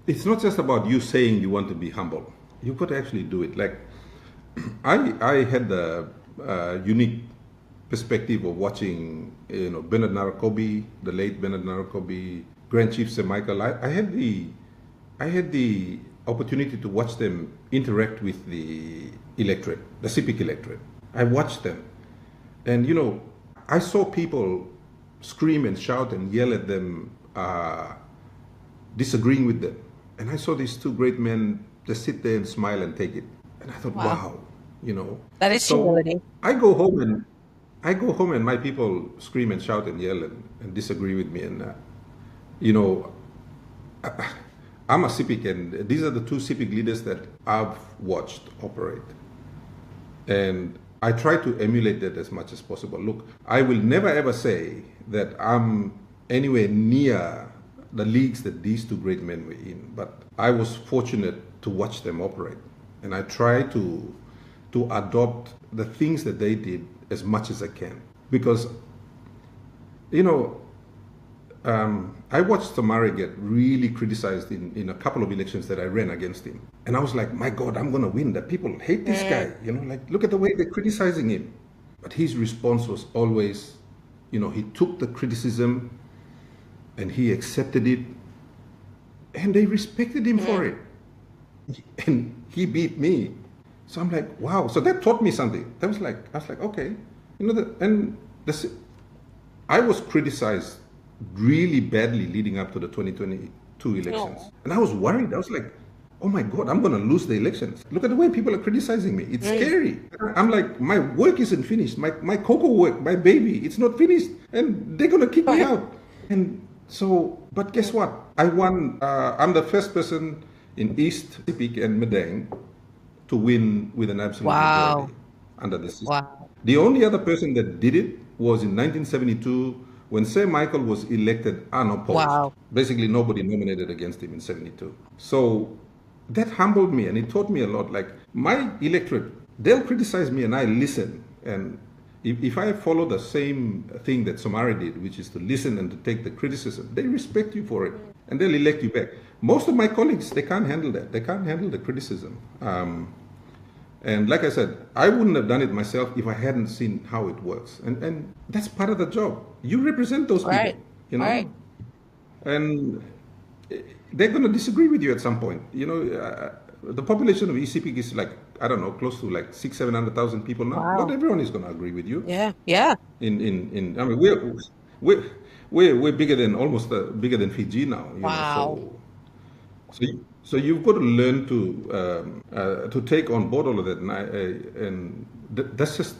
it's not just about you saying you want to be humble. You've got to actually do it. Like, I had the unique perspective of watching, you know, Bernard Narakobi, the late Bernard Narakobi, Grand Chief Sir Michael. I had the opportunity to watch them interact with the electorate, the civic electorate. I watched them, and you know, I saw people scream and shout and yell at them, disagreeing with them. And I saw these two great men just sit there and smile and take it. And I thought, wow, you know. That is humility. I go home and my people scream and shout and yell and disagree with me. And, you know, I'm a civic, and these are the two civic leaders that I've watched operate. And I try to emulate that as much as possible. Look, I will never ever say that I'm anywhere near the leagues that these two great men were in, but I was fortunate to watch them operate, and I try to adopt the things that they did as much as I can, because you know, I watched Tamari get really criticized in a couple of elections that I ran against him, and I was like, my God, I'm gonna win. That people hate this guy, you know, like look at the way they're criticizing him. But his response was always, you know, he took the criticism and he accepted it, and they respected him for it. And he beat me. So I'm like, wow. So that taught me something. I was like, okay. You know, I was criticized really badly leading up to the 2022 elections. And I was worried. I was like, oh my God, I'm going to lose the elections. Look at the way people are criticizing me. It's scary. I'm like, my work isn't finished. My cocoa work, my baby, it's not finished. And they're going to kick me out. And so, but guess what? I won. I'm the first person in East, Sipik, and Medang to win with an absolute majority under the system. Wow. The only other person that did it was in 1972 when Sir Michael was elected unopposed. Wow. Basically, nobody nominated against him in 72. So that humbled me and it taught me a lot. Like my electorate, they'll criticize me and I listen. And if I follow the same thing that Somare did, which is to listen and to take the criticism, they respect you for it and they'll elect you back. Most of my colleagues, they can't handle that. They can't handle the criticism. And like I said, I wouldn't have done it myself if I hadn't seen how it works. And that's part of the job. You represent those people, you know? Right. And they're going to disagree with you at some point. You know, the population of ECP is like, I don't know, close to like 600,000-700,000 people now. Wow. Not everyone is going to agree with you. Yeah. I mean, we're bigger than bigger than Fiji now. You Wow. know, so you've got to learn to take on board all of that, and that's just.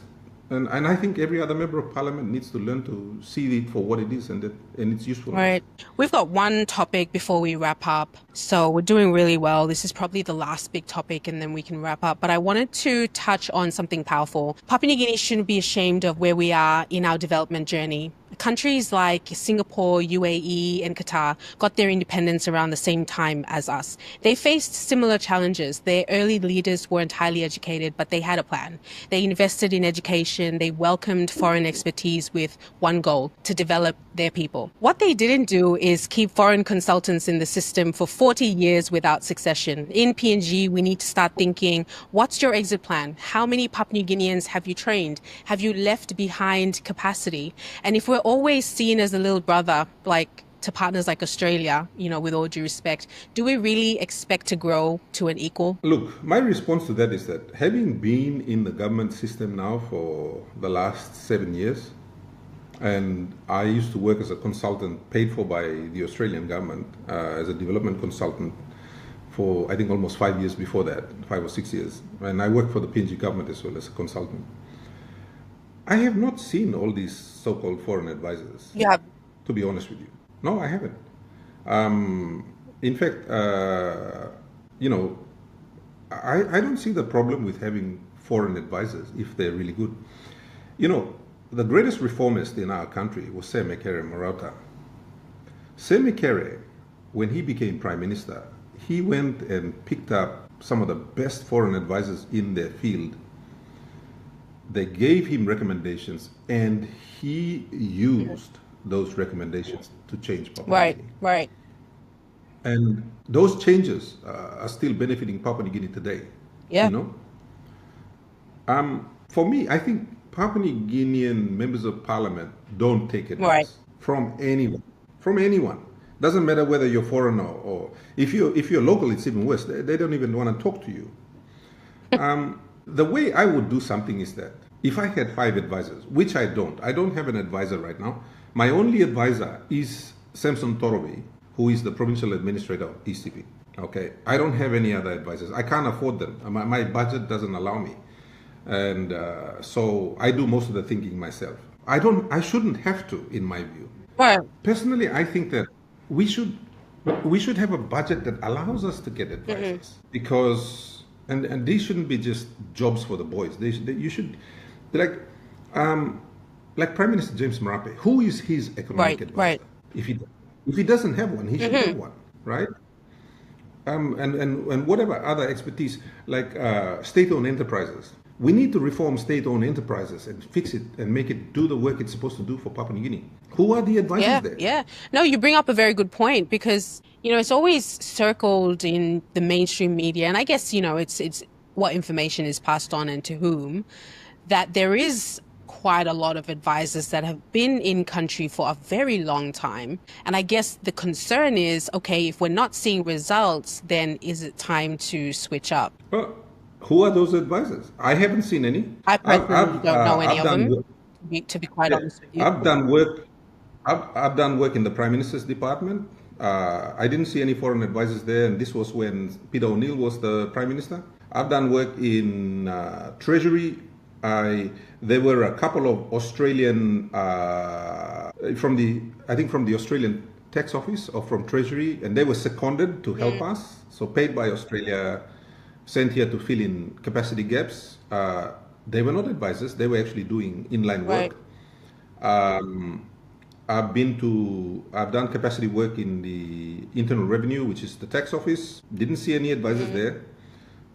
And I think every other member of parliament needs to learn to see it for what it is and its usefulness. Right. We've got one topic before we wrap up. So we're doing really well. This is probably the last big topic and then we can wrap up. But I wanted to touch on something powerful. Papua New Guinea shouldn't be ashamed of where we are in our development journey. Countries like Singapore, UAE, and Qatar got their independence around the same time as us. They faced similar challenges. Their early leaders weren't highly educated, but they had a plan. They invested in education. They welcomed foreign expertise with one goal: to develop their people. What they didn't do is keep foreign consultants in the system for 40 years without succession. In PNG, we need to start thinking, what's your exit plan? How many Papua New Guineans have you trained? Have you left behind capacity? And if we're always seen as a little brother, like to partners like Australia, you know, with all due respect, do we really expect to grow to an equal? Look, my response to that is that having been in the government system now for the last 7 years, and I used to work as a consultant paid for by the Australian government as a development consultant for I think almost 5 years before that, 5 or 6 years, and I worked for the PNG government as well as a consultant. I have not seen all these so-called foreign advisors. Yeah. To be honest with you, no, I haven't. In fact, you know, I don't see the problem with having foreign advisors if they're really good. You know, the greatest reformist in our country was Sir Mekere Marauta. Sir Mekere, when he became prime minister, he went and picked up some of the best foreign advisors in their field. They gave him recommendations, and he used those recommendations to change Papua New Guinea. Right. And those changes are still benefiting Papua New Guinea today. Yeah. You know? For me, I think Papua New Guinean members of parliament don't take advice from anyone. From anyone. Doesn't matter whether you're foreigner or if you're local, it's even worse. They don't even want to talk to you. The way I would do something is that if I had 5 advisors, which I don't have an advisor right now. My only advisor is Samson Torobi, who is the provincial administrator of ECP. Okay, I don't have any other advisors. I can't afford them. My budget doesn't allow me, and so I do most of the thinking myself. I shouldn't have to, in my view. Right. Personally, I think that we should have a budget that allows us to get advisors because and these shouldn't be just jobs for the boys. You should like Prime Minister James Marape. Who is his economic advisor? Right. If he doesn't have one, he should have one, right? And whatever other expertise like state-owned enterprises. We need to reform state-owned enterprises and fix it and make it do the work it's supposed to do for Papua New Guinea. Who are the advisors there? Yeah. No, you bring up a very good point because, you know, it's always circled in the mainstream media. And I guess, you know, it's what information is passed on and to whom, that there is quite a lot of advisors that have been in country for a very long time. And I guess the concern is, okay, if we're not seeing results, then is it time to switch up? Well, who are those advisors? I haven't seen any. I personally don't know any of them, to be quite honest with you. I've done work in the Prime Minister's department. I didn't see any foreign advisors there, and this was when Peter O'Neill was the Prime Minister. I've done work in Treasury. There were a couple of Australian from the Australian Tax Office or from Treasury, and they were seconded to help us, so paid by Australia, sent here to fill in capacity gaps. They were not advisors; they were actually doing inline work. Um, I've done capacity work in the Internal Revenue, which is the tax office. Didn't see any advisors there.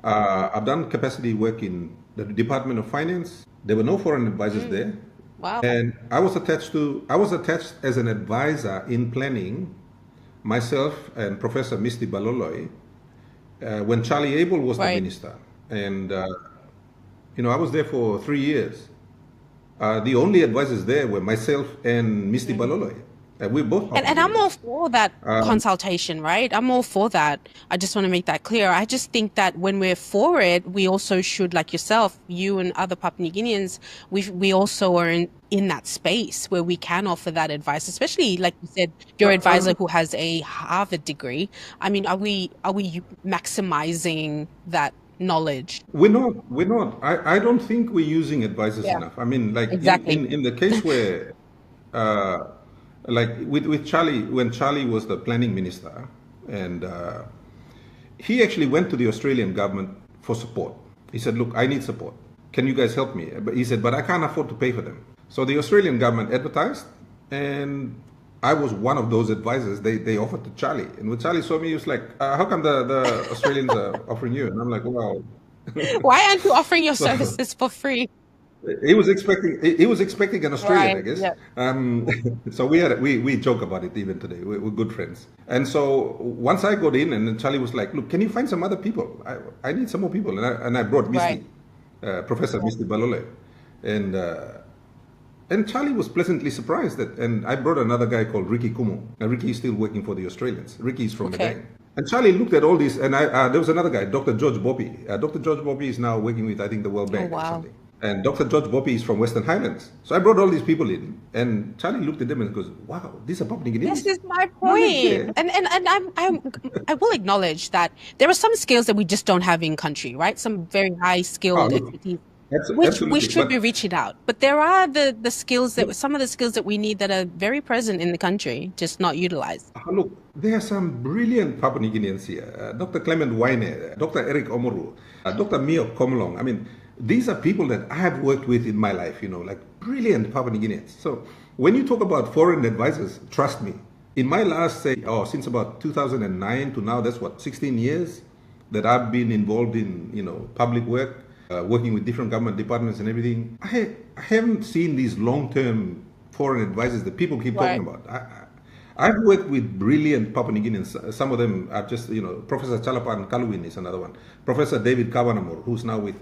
I've done capacity work in the Department of Finance. There were no foreign advisors there. Wow. And I was attached as an advisor in planning, myself and Professor Misty Baloloi, when Charlie Abel was the Right. minister. And, I was there for 3 years. The only advisors there were myself and Misty Baloloi. We're both And I'm all Papua for that consultation, right? I'm all for that. I just want to make that clear. I just think that when we're for it, we also should, like yourself, you and other Papua New Guineans, we also are in that space where we can offer that advice, especially like you said, your advisor who has a Harvard degree. I mean, are we maximizing that knowledge? We're not. I don't think we're using advisors Yeah, enough. I mean, like exactly. in the case where, uh, like with Charlie, when Charlie was the planning minister, and he actually went to the Australian government for support. He said, "Look, I need support. Can you guys help me?" But he said, "But I can't afford to pay for them." So the Australian government advertised, and I was one of those advisors. They offered to Charlie, and when Charlie saw me, he was like, "How come the Australians are offering you?" And I'm like, "Well." Why aren't you offering your So services for free? he was expecting an Australian, I Right. guess. Yeah. So we joke about it even today. We're good friends. And so once I got in, and then Charlie was like, "Look, can you find some other people? I need some more people." And I brought Right. Misty, Professor Misty Balole, and Charlie was pleasantly surprised that. And I brought another guy called Ricky Kumu. Now Ricky is still working for the Australians. Ricky is from Okay. Medang. And Charlie looked at all this, and there was another guy, Dr. George Bobby. Dr. George Bobby is now working with, I think, the World Oh, Bank or wow. something. And Dr. George Bobby is from Western Highlands. So I brought all these people in, and Charlie looked at them and goes, "Wow, these are Papua New This Guineans." is my And I'm like, point. "Yeah." I will acknowledge that there are some skills that we just don't have in country, right? Some very high Oh, skilled look, expertise, which we absolutely. should be But reaching out. But there are the skills that some of the skills that we need that are very present in the country, just not utilized. look, there are some brilliant Papua New Guineans here. Dr. Clement Waine, Dr. Eric Omoru, Dr. Mio Komlong. I mean, these are people that I have worked with in my life, like brilliant Papua New Guineans. So when you talk about foreign advisors, trust me, in my last, since about 2009 to now, that's what, 16 years that I've been involved in, public work, working with different government departments and everything. I haven't seen these long-term foreign advisors that people keep Right. talking about. I've worked with brilliant Papua New Guineans. Some of them are just, Professor Chalapan Kaluwin is another one. Professor David Kavanamur, who's now with,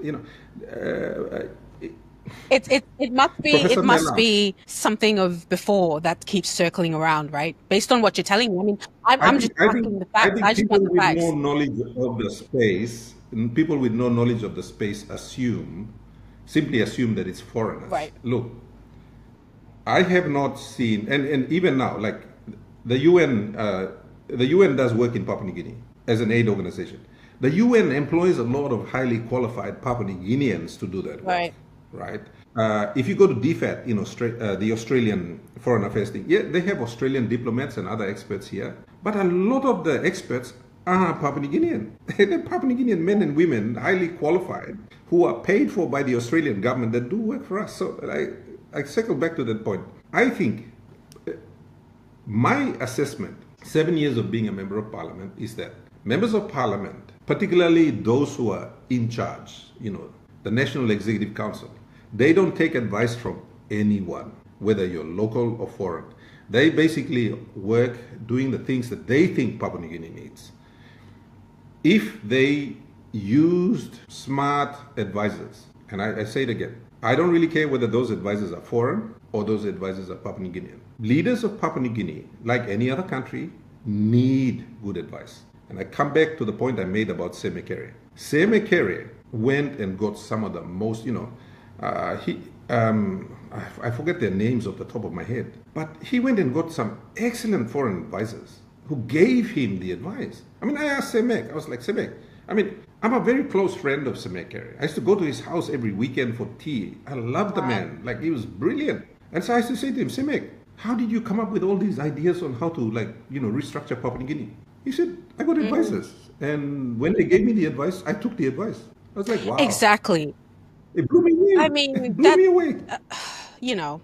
It must Professor Mela. be something of before that keeps circling around, right? Based on what you're telling me. I mean, I'm just asking the I facts. think I just people want the with facts. no knowledge of the space, people with no knowledge of the space simply assume that it's foreigners. Right. Look, I have not seen, and even now, like the UN does work in Papua New Guinea as an aid organization. The UN employs a lot of highly qualified Papua New Guineans to do that work, Right. right? If you go to DFAT, the Australian Foreign Affairs thing, yeah, they have Australian diplomats and other experts here, but a lot of the experts are Papua New Guinean. They're Papua New Guinean men and women, highly qualified, who are paid for by the Australian government that do work for us. So I circle back to that point. I think my assessment, 7 years of being a member of parliament, is that members of parliament, particularly those who are in charge, the National Executive Council, they don't take advice from anyone, whether you're local or foreign. They basically work doing the things that they think Papua New Guinea needs. If they used smart advisors, and I say it again, I don't really care whether those advisors are foreign or those advisors are Papua New Guinean. Leaders of Papua New Guinea, like any other country, need good advice. And I come back to the point I made about Semekere. Semekere went and got some of the most, I forget their names off the top of my head, but he went and got some excellent foreign advisors who gave him the advice. I mean, I asked Semek, I was like, Semek, I'm a very close friend of Semekere. I used to go to his house every weekend for tea. I loved the man, like he was brilliant. And so I used to say to him, Semek, how did you come up with all these ideas on how to restructure Papua New Guinea? He said, I got advisors. And when they gave me the advice, I took the advice. I was like, wow. Exactly. It blew me away. I mean, It blew me away. you know,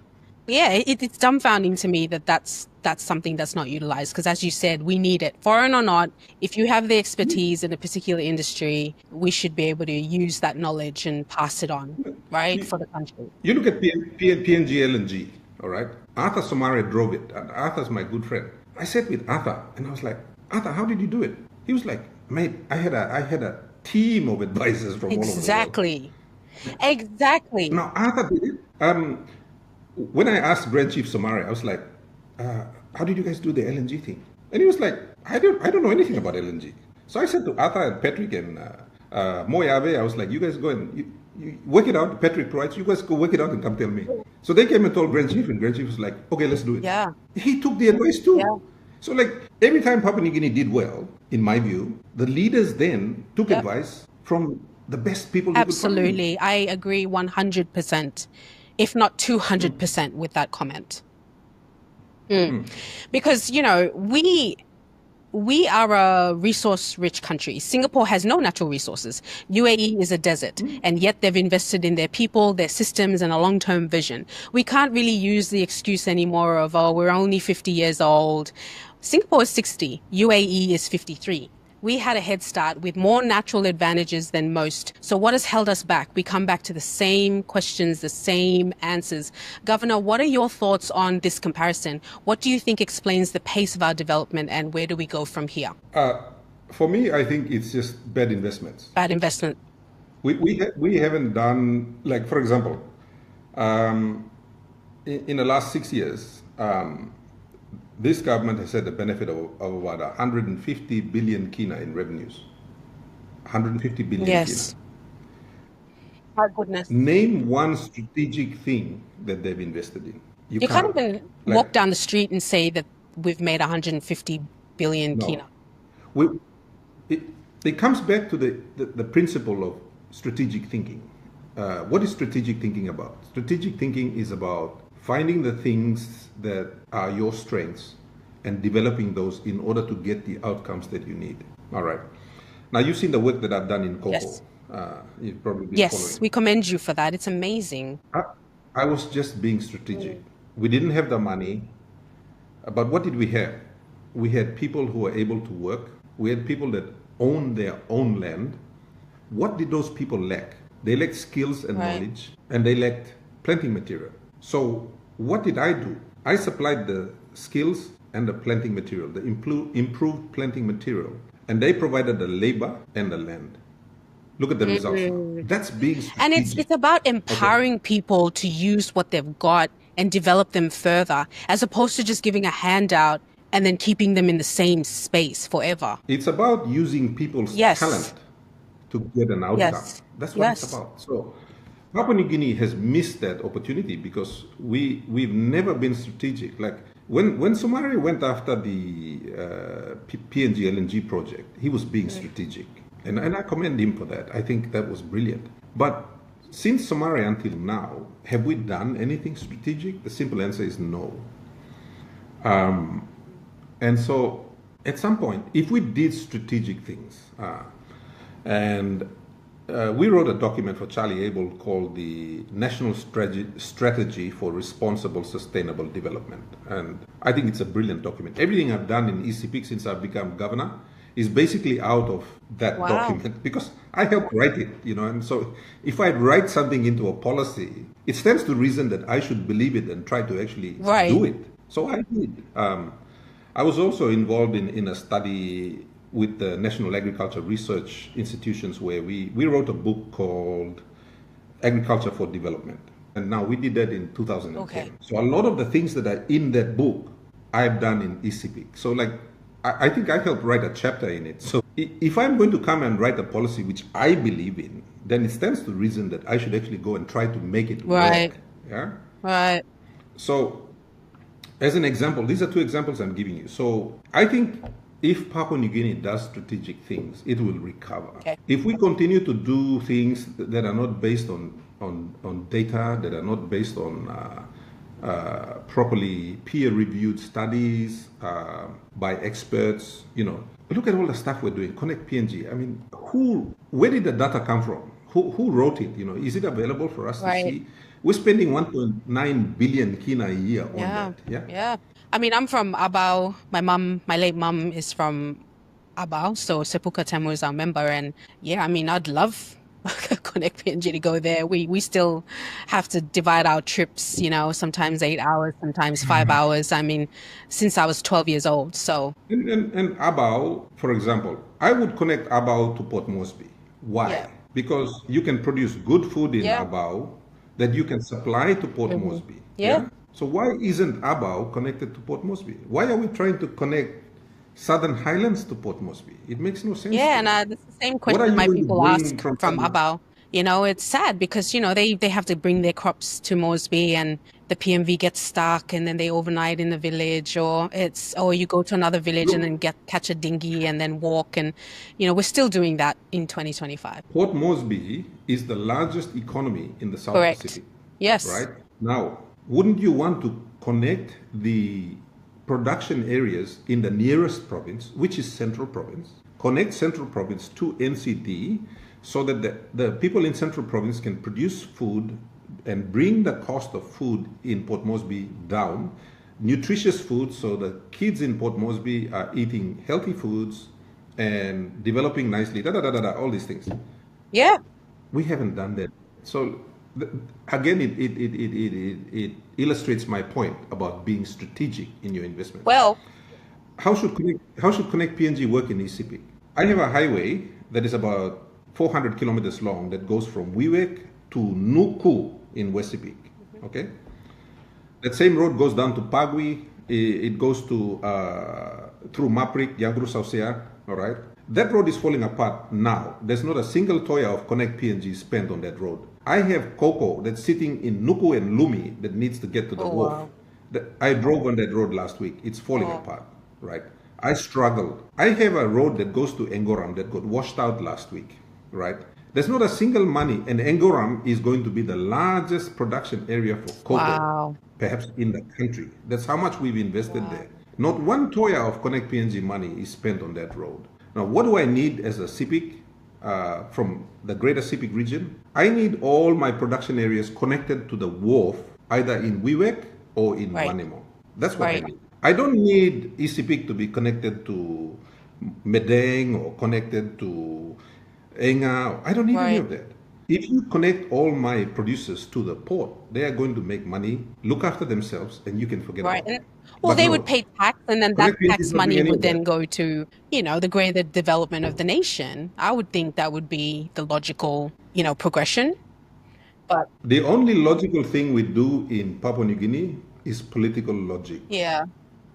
Yeah, it's dumbfounding to me that that's something that's not utilized because, as you said, we need it. Foreign or not, if you have the expertise in a particular industry, we should be able to use that knowledge and pass it on, right, You, for the country. you look at PNG LNG, all right? Arthur Somare drove it, and Arthur's my good friend. I sat with Arthur, and I was like, Arthur, how did you do it? He was like, mate, I had a team of advisors from all over the world. Exactly. Exactly. Now, Arthur did it. When I asked Grand Chief Somare, I was like, how did you guys do the LNG thing? And he was like, I don't know anything about LNG. So I said to Arthur and Patrick and Moyave, I was like, you guys go and you work it out. Patrick provides, you guys go work it out and come tell me. So they came and told Grand Chief, and Grand Chief was like, okay, let's do it. Yeah. He took the advice too. Yeah. So like every time Papua New Guinea did well, in my view, the leaders then took Yep. advice from the best people they could find. Absolutely. I agree 100%, if not 200% with that comment. Because, we are a resource-rich country. Singapore has no natural resources. UAE is a desert, and yet they've invested in their people, their systems, and a long-term vision. We can't really use the excuse anymore of, oh, we're only 50 years old. Singapore is 60. UAE is 53. We had a head start with more natural advantages than most. So what has held us back? We come back to the same questions, the same answers. Governor, what are your thoughts on this comparison? What do you think explains the pace of our development, and where do we go from here? For me, I think it's just bad investments. Bad investment. We haven't done, like, for example, in the last 6 years, this government has had the benefit of about 150 billion kina in revenues. 150 billion Yes. kina. My goodness. Name one strategic thing that they've invested in. You can't even Like, walk down the street and say that we've made 150 billion no. kina. It comes back to the principle of strategic thinking. What is strategic thinking about? Strategic thinking is about finding the things that are your strengths and developing those in order to get the outcomes that you need. All right. Now, you've seen the work that I've done in Coco. Yes. You've probably been Yes, following. we commend you for that. It's amazing. I was just being strategic. We didn't have the money, but what did we have? We had people who were able to work. We had people that owned their own land. What did those people lack? They lacked skills and Right. knowledge, and they lacked planting material. So what did I do? I supplied the skills and the planting material, the improved planting material, and they provided the labor and the land. Look at the results now. That's being strategic. And it's about empowering people to use what they've got and develop them further, as opposed to just giving a handout and then keeping them in the same space forever. It's about using people's Yes. talent to get an outcome. Yes. That's what it's Yes. about. So Papua New Guinea has missed that opportunity because we've never been strategic. Like when Somare went after the PNG LNG project, he was being strategic. And I commend him for that. I think that was brilliant. But since Somare until now, have we done anything strategic? The simple answer is no. And so at some point, if we did strategic things, we wrote a document for Charlie Abel called the National Strategy for Responsible Sustainable Development. And I think it's a brilliant document. Everything I've done in ECPIC since I've become governor is basically out of that Wow. document because I helped write it, and so if I write something into a policy, it stands to reason that I should believe it and try to actually Right. do it. So I did. I was also involved in a study with the National Agriculture Research Institutions where we wrote a book called Agriculture for Development. And now we did that in 2010. Okay. So a lot of the things that are in that book, I've done in ECPIC. So like, I think I helped write a chapter in it. So if I'm going to come and write a policy which I believe in, then it stands to reason that I should actually go and try to make it Right. work. Yeah. Right. So as an example, these are two examples I'm giving you. So I think if Papua New Guinea does strategic things, it will recover. Okay. If we continue to do things that are not based on data, that are not based on properly peer-reviewed studies by experts, look at all the stuff we're doing. Connect PNG. I mean, where did the data come from? Who wrote it? Is it available for us to Right. see? We're spending 1.9 billion kina a year on Yeah. that. Yeah. Yeah. I mean, I'm from Abao. My late mum is from Abao, so Sepuka Temu is our member, and yeah, I mean, I'd love Connect PNG to go there. We still have to divide our trips, sometimes 8 hours, sometimes 5 hours. I mean, since I was 12 years old, so And Abao, for example, I would connect Abao to Port Moresby. yeah, Why? Because you can produce good food in yeah, Abao that you can supply to Port hmm Moresby. yeah, Yeah? So why isn't Abao connected to Port Moresby? Why are we trying to connect Southern Highlands to Port Moresby? It makes no sense yeah. to And me. that's the same What are question you my going to people bring ask from from Southern? Abao. It's sad because they have to bring their crops to Moresby, and the PMV gets stuck, and then they overnight in the village, or you go to another village and then Look, catch a dinghy and then walk, and we're still doing that in 2025. Port Moresby is the largest economy in the South Correct. Pacific, Yes. right? Now, wouldn't you want to connect the production areas in the nearest province, which is Central Province, connect Central Province to NCD so that the people in Central Province can produce food and bring the cost of food in Port Moresby down, nutritious food so the kids in Port Moresby are eating healthy foods and developing nicely, all these things. Yeah. We haven't done that. So th- again, it illustrates my point about being strategic in your investment. Well, How should Connect PNG work in ECP? I have a highway that is about 400 kilometers long that goes from Wewak to Nuku in West Sepik. Okay, that same road goes down to Pagui. It goes to through Maprik, Yanguru Sausea. All right. That road is falling apart now. There's not a single toya of Connect PNG spent on that road. I have cocoa that's sitting in Nuku and Lumi that needs to get to the oh wharf. wow. I drove on that road last week. It's falling Oh, apart. Right. I struggled. I have a road that goes to Engoram that got washed out last week. Right. There's not a single money, and Engoram is going to be the largest production area for cocoa, wow. perhaps in the country. That's how much we've invested Wow. there. Not one toya of Connect PNG money is spent on that road. Now, what do I need as a CIPIC from the greater CIPIC region? I need all my production areas connected to the wharf, either in Wewak or in Right. Wanemo. That's what I Right. need. I don't need ECPIC to be connected to Medeng or connected to Enga. I don't need any Right. of that. If you connect all my producers to the port, they are going to make money, look after themselves, and you can forget Right. about it. Well, But they would no, pay tax, and then that Connect PNG is tax not doing money any would of that. then go to, the greater development of the nation. I would think that would be the logical, progression. But The only logical thing we do in Papua New Guinea is political logic, yeah,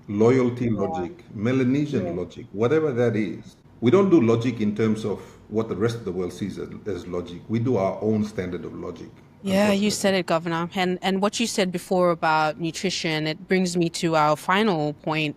loyalty yeah, logic, Melanesian yeah. logic, whatever that is. We don't do logic in terms of what the rest of the world sees as logic. We do our own standard of logic, Yeah, you said unfortunately. it, Governor. And what you said before about nutrition, it brings me to our final point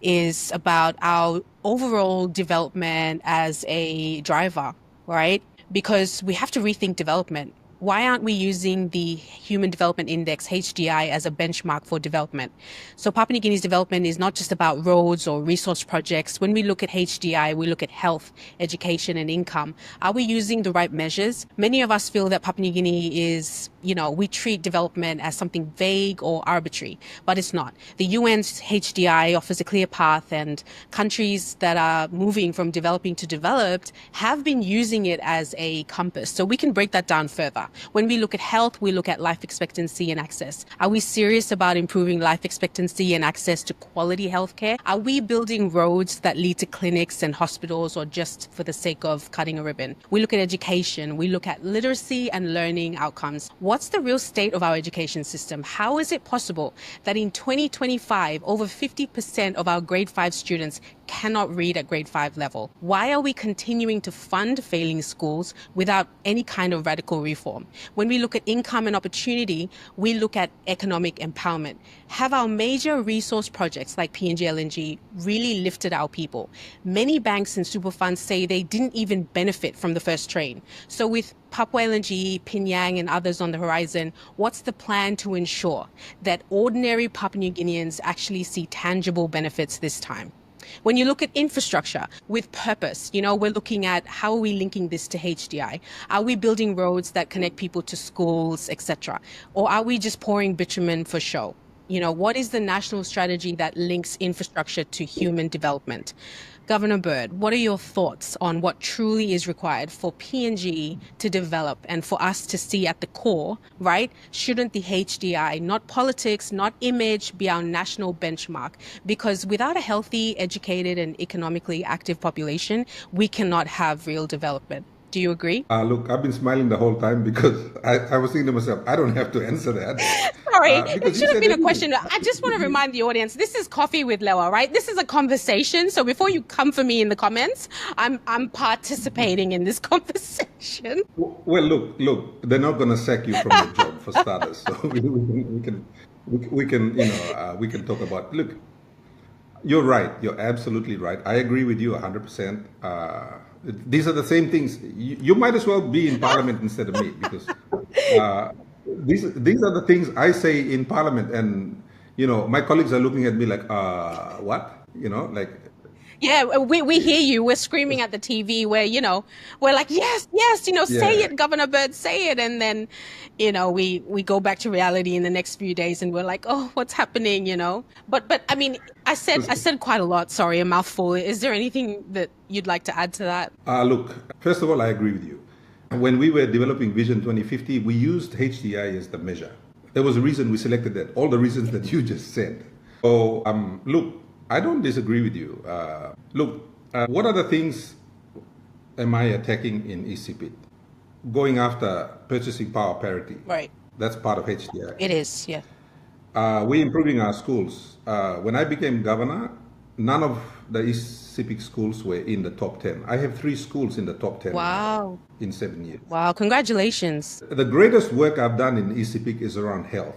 is about our overall development as a driver, right? Because we have to rethink development. Why aren't we using the Human Development Index, HDI, as a benchmark for development? So Papua New Guinea's development is not just about roads or resource projects. When we look at HDI, we look at health, education, and income. Are we using the right measures? Many of us feel that Papua New Guinea is, we treat development as something vague or arbitrary, but it's not. The UN's HDI offers a clear path, and countries that are moving from developing to developed have been using it as a compass. So we can break that down further. When we look at health, we look at life expectancy and access. Are we serious about improving life expectancy and access to quality healthcare? Are we building roads that lead to clinics and hospitals, or just for the sake of cutting a ribbon? We look at education. We look at literacy and learning outcomes. What's the real state of our education system? How is it possible that in 2025, over 50% of our grade 5 students cannot read at grade 5 level? Why are we continuing to fund failing schools without any kind of radical reform? When we look at income and opportunity, we look at economic empowerment. Have our major resource projects like PNG LNG really lifted our people? Many banks and super funds say they didn't even benefit from the first train. So with Papua LNG, Pinyang, and others on the horizon, what's the plan to ensure that ordinary Papua New Guineans actually see tangible benefits this time? When you look at infrastructure with purpose, we're looking at how are we linking this to HDI? Are we building roads that connect people to schools, etc.? Or are we just pouring bitumen for show? What is the national strategy that links infrastructure to human development? Governor Bird, what are your thoughts on what truly is required for PNG to develop and for us to see at the core, right? Shouldn't the HDI, not politics, not image, be our national benchmark? Because without a healthy, educated, and economically active population, we cannot have real development. Do you agree? Look, I've been smiling the whole time because I was thinking to myself, I don't have to answer that. Sorry, it Because you should have said been a everything. question. I just want to remind the audience, this is Coffee with Lewa, right? This is a conversation. So before you come for me in the comments, I'm participating in this conversation. Well, look, they're not going to sack you from your job for starters. So we can talk about. Look, you're right. You're absolutely right. I agree with you 100%. These are the same things. You might as well be in Parliament instead of me because these are the things I say in Parliament, and my colleagues are looking at me like, what? Like. Yeah, we hear you. We're screaming at the TV where, we're like, yes, say it, Governor Bird, say it. And then, we go back to reality in the next few days and we're like, oh, what's happening, But I mean, I said quite a lot, sorry, a mouthful. Is there anything that you'd like to add to that? Look, first of all, I agree with you. When we were developing Vision 2050, we used HDI as the measure. There was a reason we selected that, all the reasons that you just said. So, look, I don't disagree with you. What other things am I attacking in ECP? Going after purchasing power parity. Right. That's part of HDI. It is, yeah. We're improving our schools. When I became governor, none of the ECP schools were in the top 10. I have 3 schools in the top 10. Wow. In 7 years. Wow, congratulations. The greatest work I've done in ECP is around health.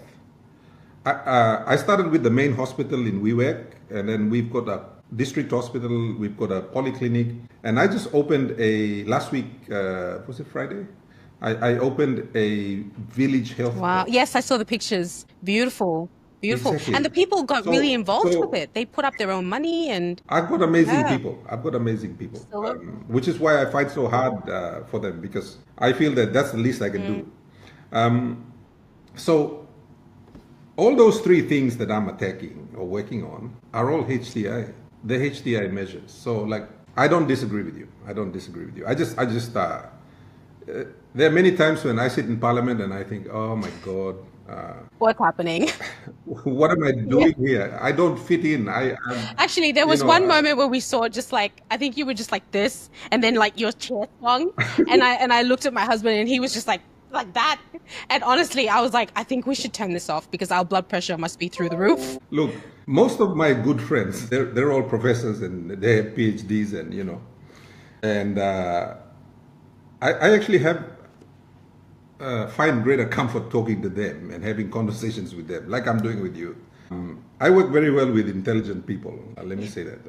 I started with the main hospital in Wewak, and then we've got a district hospital, we've got a polyclinic, and I just opened last week, was it Friday? I opened a village health. Wow, yes, I saw the pictures. Beautiful. Exactly. And the people got really involved with it. They put up their own money and... I've got amazing people. Which is why I fight so hard for them, because I feel that that's the least I can do. So all those 3 things that I'm attacking or working on are all HDI. They're HDI measures. So I don't disagree with you. I just there are many times when I sit in Parliament and I think, oh my God. What's happening? What am I doing here? I don't fit in. Actually, there was one moment where we saw just I think you were just like this, and then your chair swung, and I looked at my husband and he was just like that. And honestly, I was like, I think we should turn this off because our blood pressure must be through the roof. Look, most of my good friends, they're all professors and they have PhDs and I actually find greater comfort talking to them and having conversations with them, like I'm doing with you. I work very well with intelligent people. Let me say that.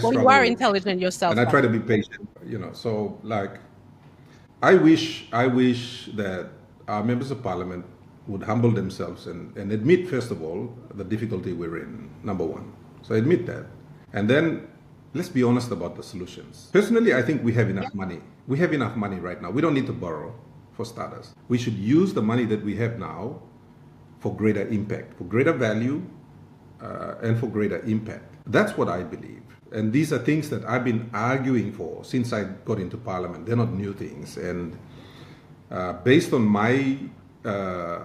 You are intelligent yourself, and I try to be patient. So I wish that our members of Parliament would humble themselves and admit, first of all, the difficulty we're in. Number one, so admit that, and then let's be honest about the solutions. Personally, I think we have enough money. We have enough money right now. We don't need to borrow. For starters, we should use the money that we have now for greater impact, for greater value, and for greater impact. That's what I believe. And these are things that I've been arguing for since I got into Parliament. They're not new things. And based on my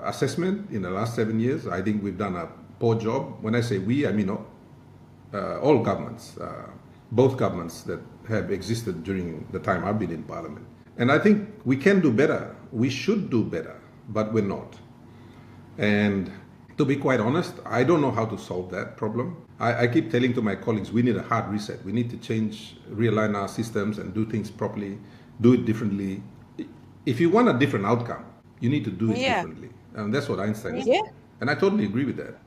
assessment in the last 7 years, I think we've done a poor job. When I say we, I mean all governments, both governments that have existed during the time I've been in Parliament. And I think we can do better. We should do better, but we're not. And to be quite honest, I don't know how to solve that problem. I keep telling to my colleagues, we need a hard reset. We need to change, realign our systems and do things properly, do it differently. If you want a different outcome, you need to do it differently. And that's what Einstein said. And I totally agree with that.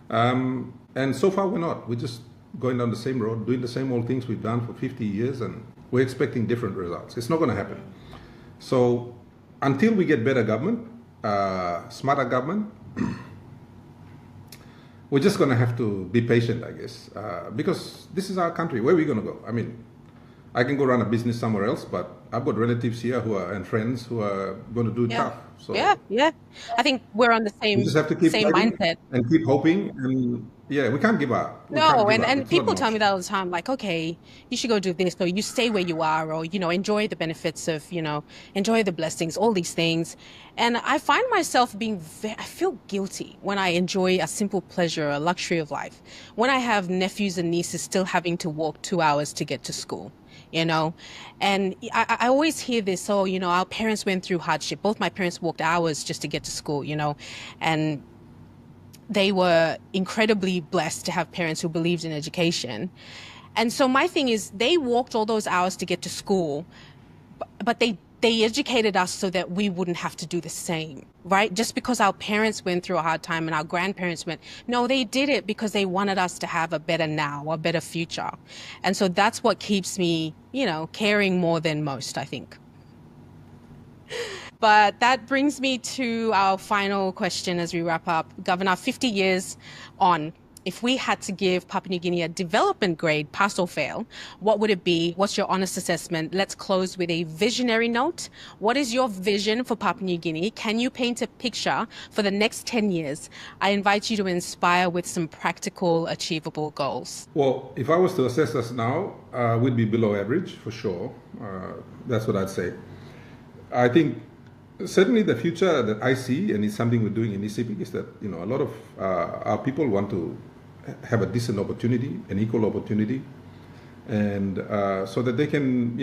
And so far we're not. We're just going down the same road, doing the same old things we've done for 50 years, and we're expecting different results. It's not going to happen. So until we get better government, smarter government, we're just going to have to be patient, I guess, because this is our country. Where are we going to go? I mean, I can go run a business somewhere else, but I've got relatives here and friends who are going to do it Yeah. tough. So Yeah. I think we're on the we same just have to keep same fighting mindset. and keep hoping. And yeah, we can't give up. We can't No, give up. and It's not people an tell me option. that all the time, like, okay, you should go do this, or you stay where you are, or, enjoy the benefits of, enjoy the blessings, all these things. And I find myself I feel guilty when I enjoy a simple pleasure, a luxury of life. When I have nephews and nieces still having to walk 2 hours to get to school, and I always hear this, oh, our parents went through hardship. Both my parents walked hours just to get to school, and they were incredibly blessed to have parents who believed in education. And so my thing is, they walked all those hours to get to school, but they educated us so that we wouldn't have to do the same, right? Just because our parents went through a hard time and our grandparents went, no, they did it because they wanted us to have a better now, a better future. And so that's what keeps me, caring more than most, I think. But that brings me to our final question as we wrap up. Governor, 50 years on, if we had to give Papua New Guinea a development grade, pass or fail, what would it be? What's your honest assessment? Let's close with a visionary note. What is your vision for Papua New Guinea? Can you paint a picture for the next 10 years? I invite you to inspire with some practical, achievable goals. Well, if I was to assess us now, we'd be below average for sure. That's what I'd say. I think certainly the future that I see, and it's something we're doing in ECP, is that a lot of our people want to have a decent opportunity, an equal opportunity, and so that they can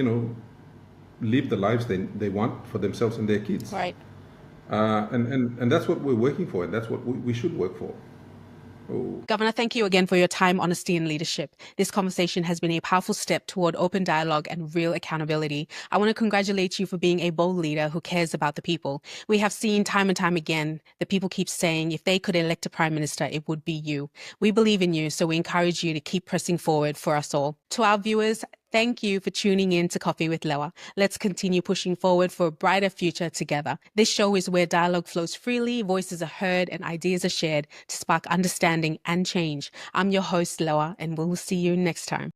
live the lives they want for themselves and their kids. Right. And that's what we're working for, and that's what we should work for. Governor, thank you again for your time, honesty, and leadership. This conversation has been a powerful step toward open dialogue and real accountability. I want to congratulate you for being a bold leader who cares about the people. We have seen time and time again the people keep saying if they could elect a prime minister, it would be you. We believe in you, so we encourage you to keep pressing forward for us all. To our viewers, thank you for tuning in to Coffee with Lewa. Let's continue pushing forward for a brighter future together. This show is where dialogue flows freely, voices are heard, and ideas are shared to spark understanding and change. I'm your host, Lewa, and we'll see you next time.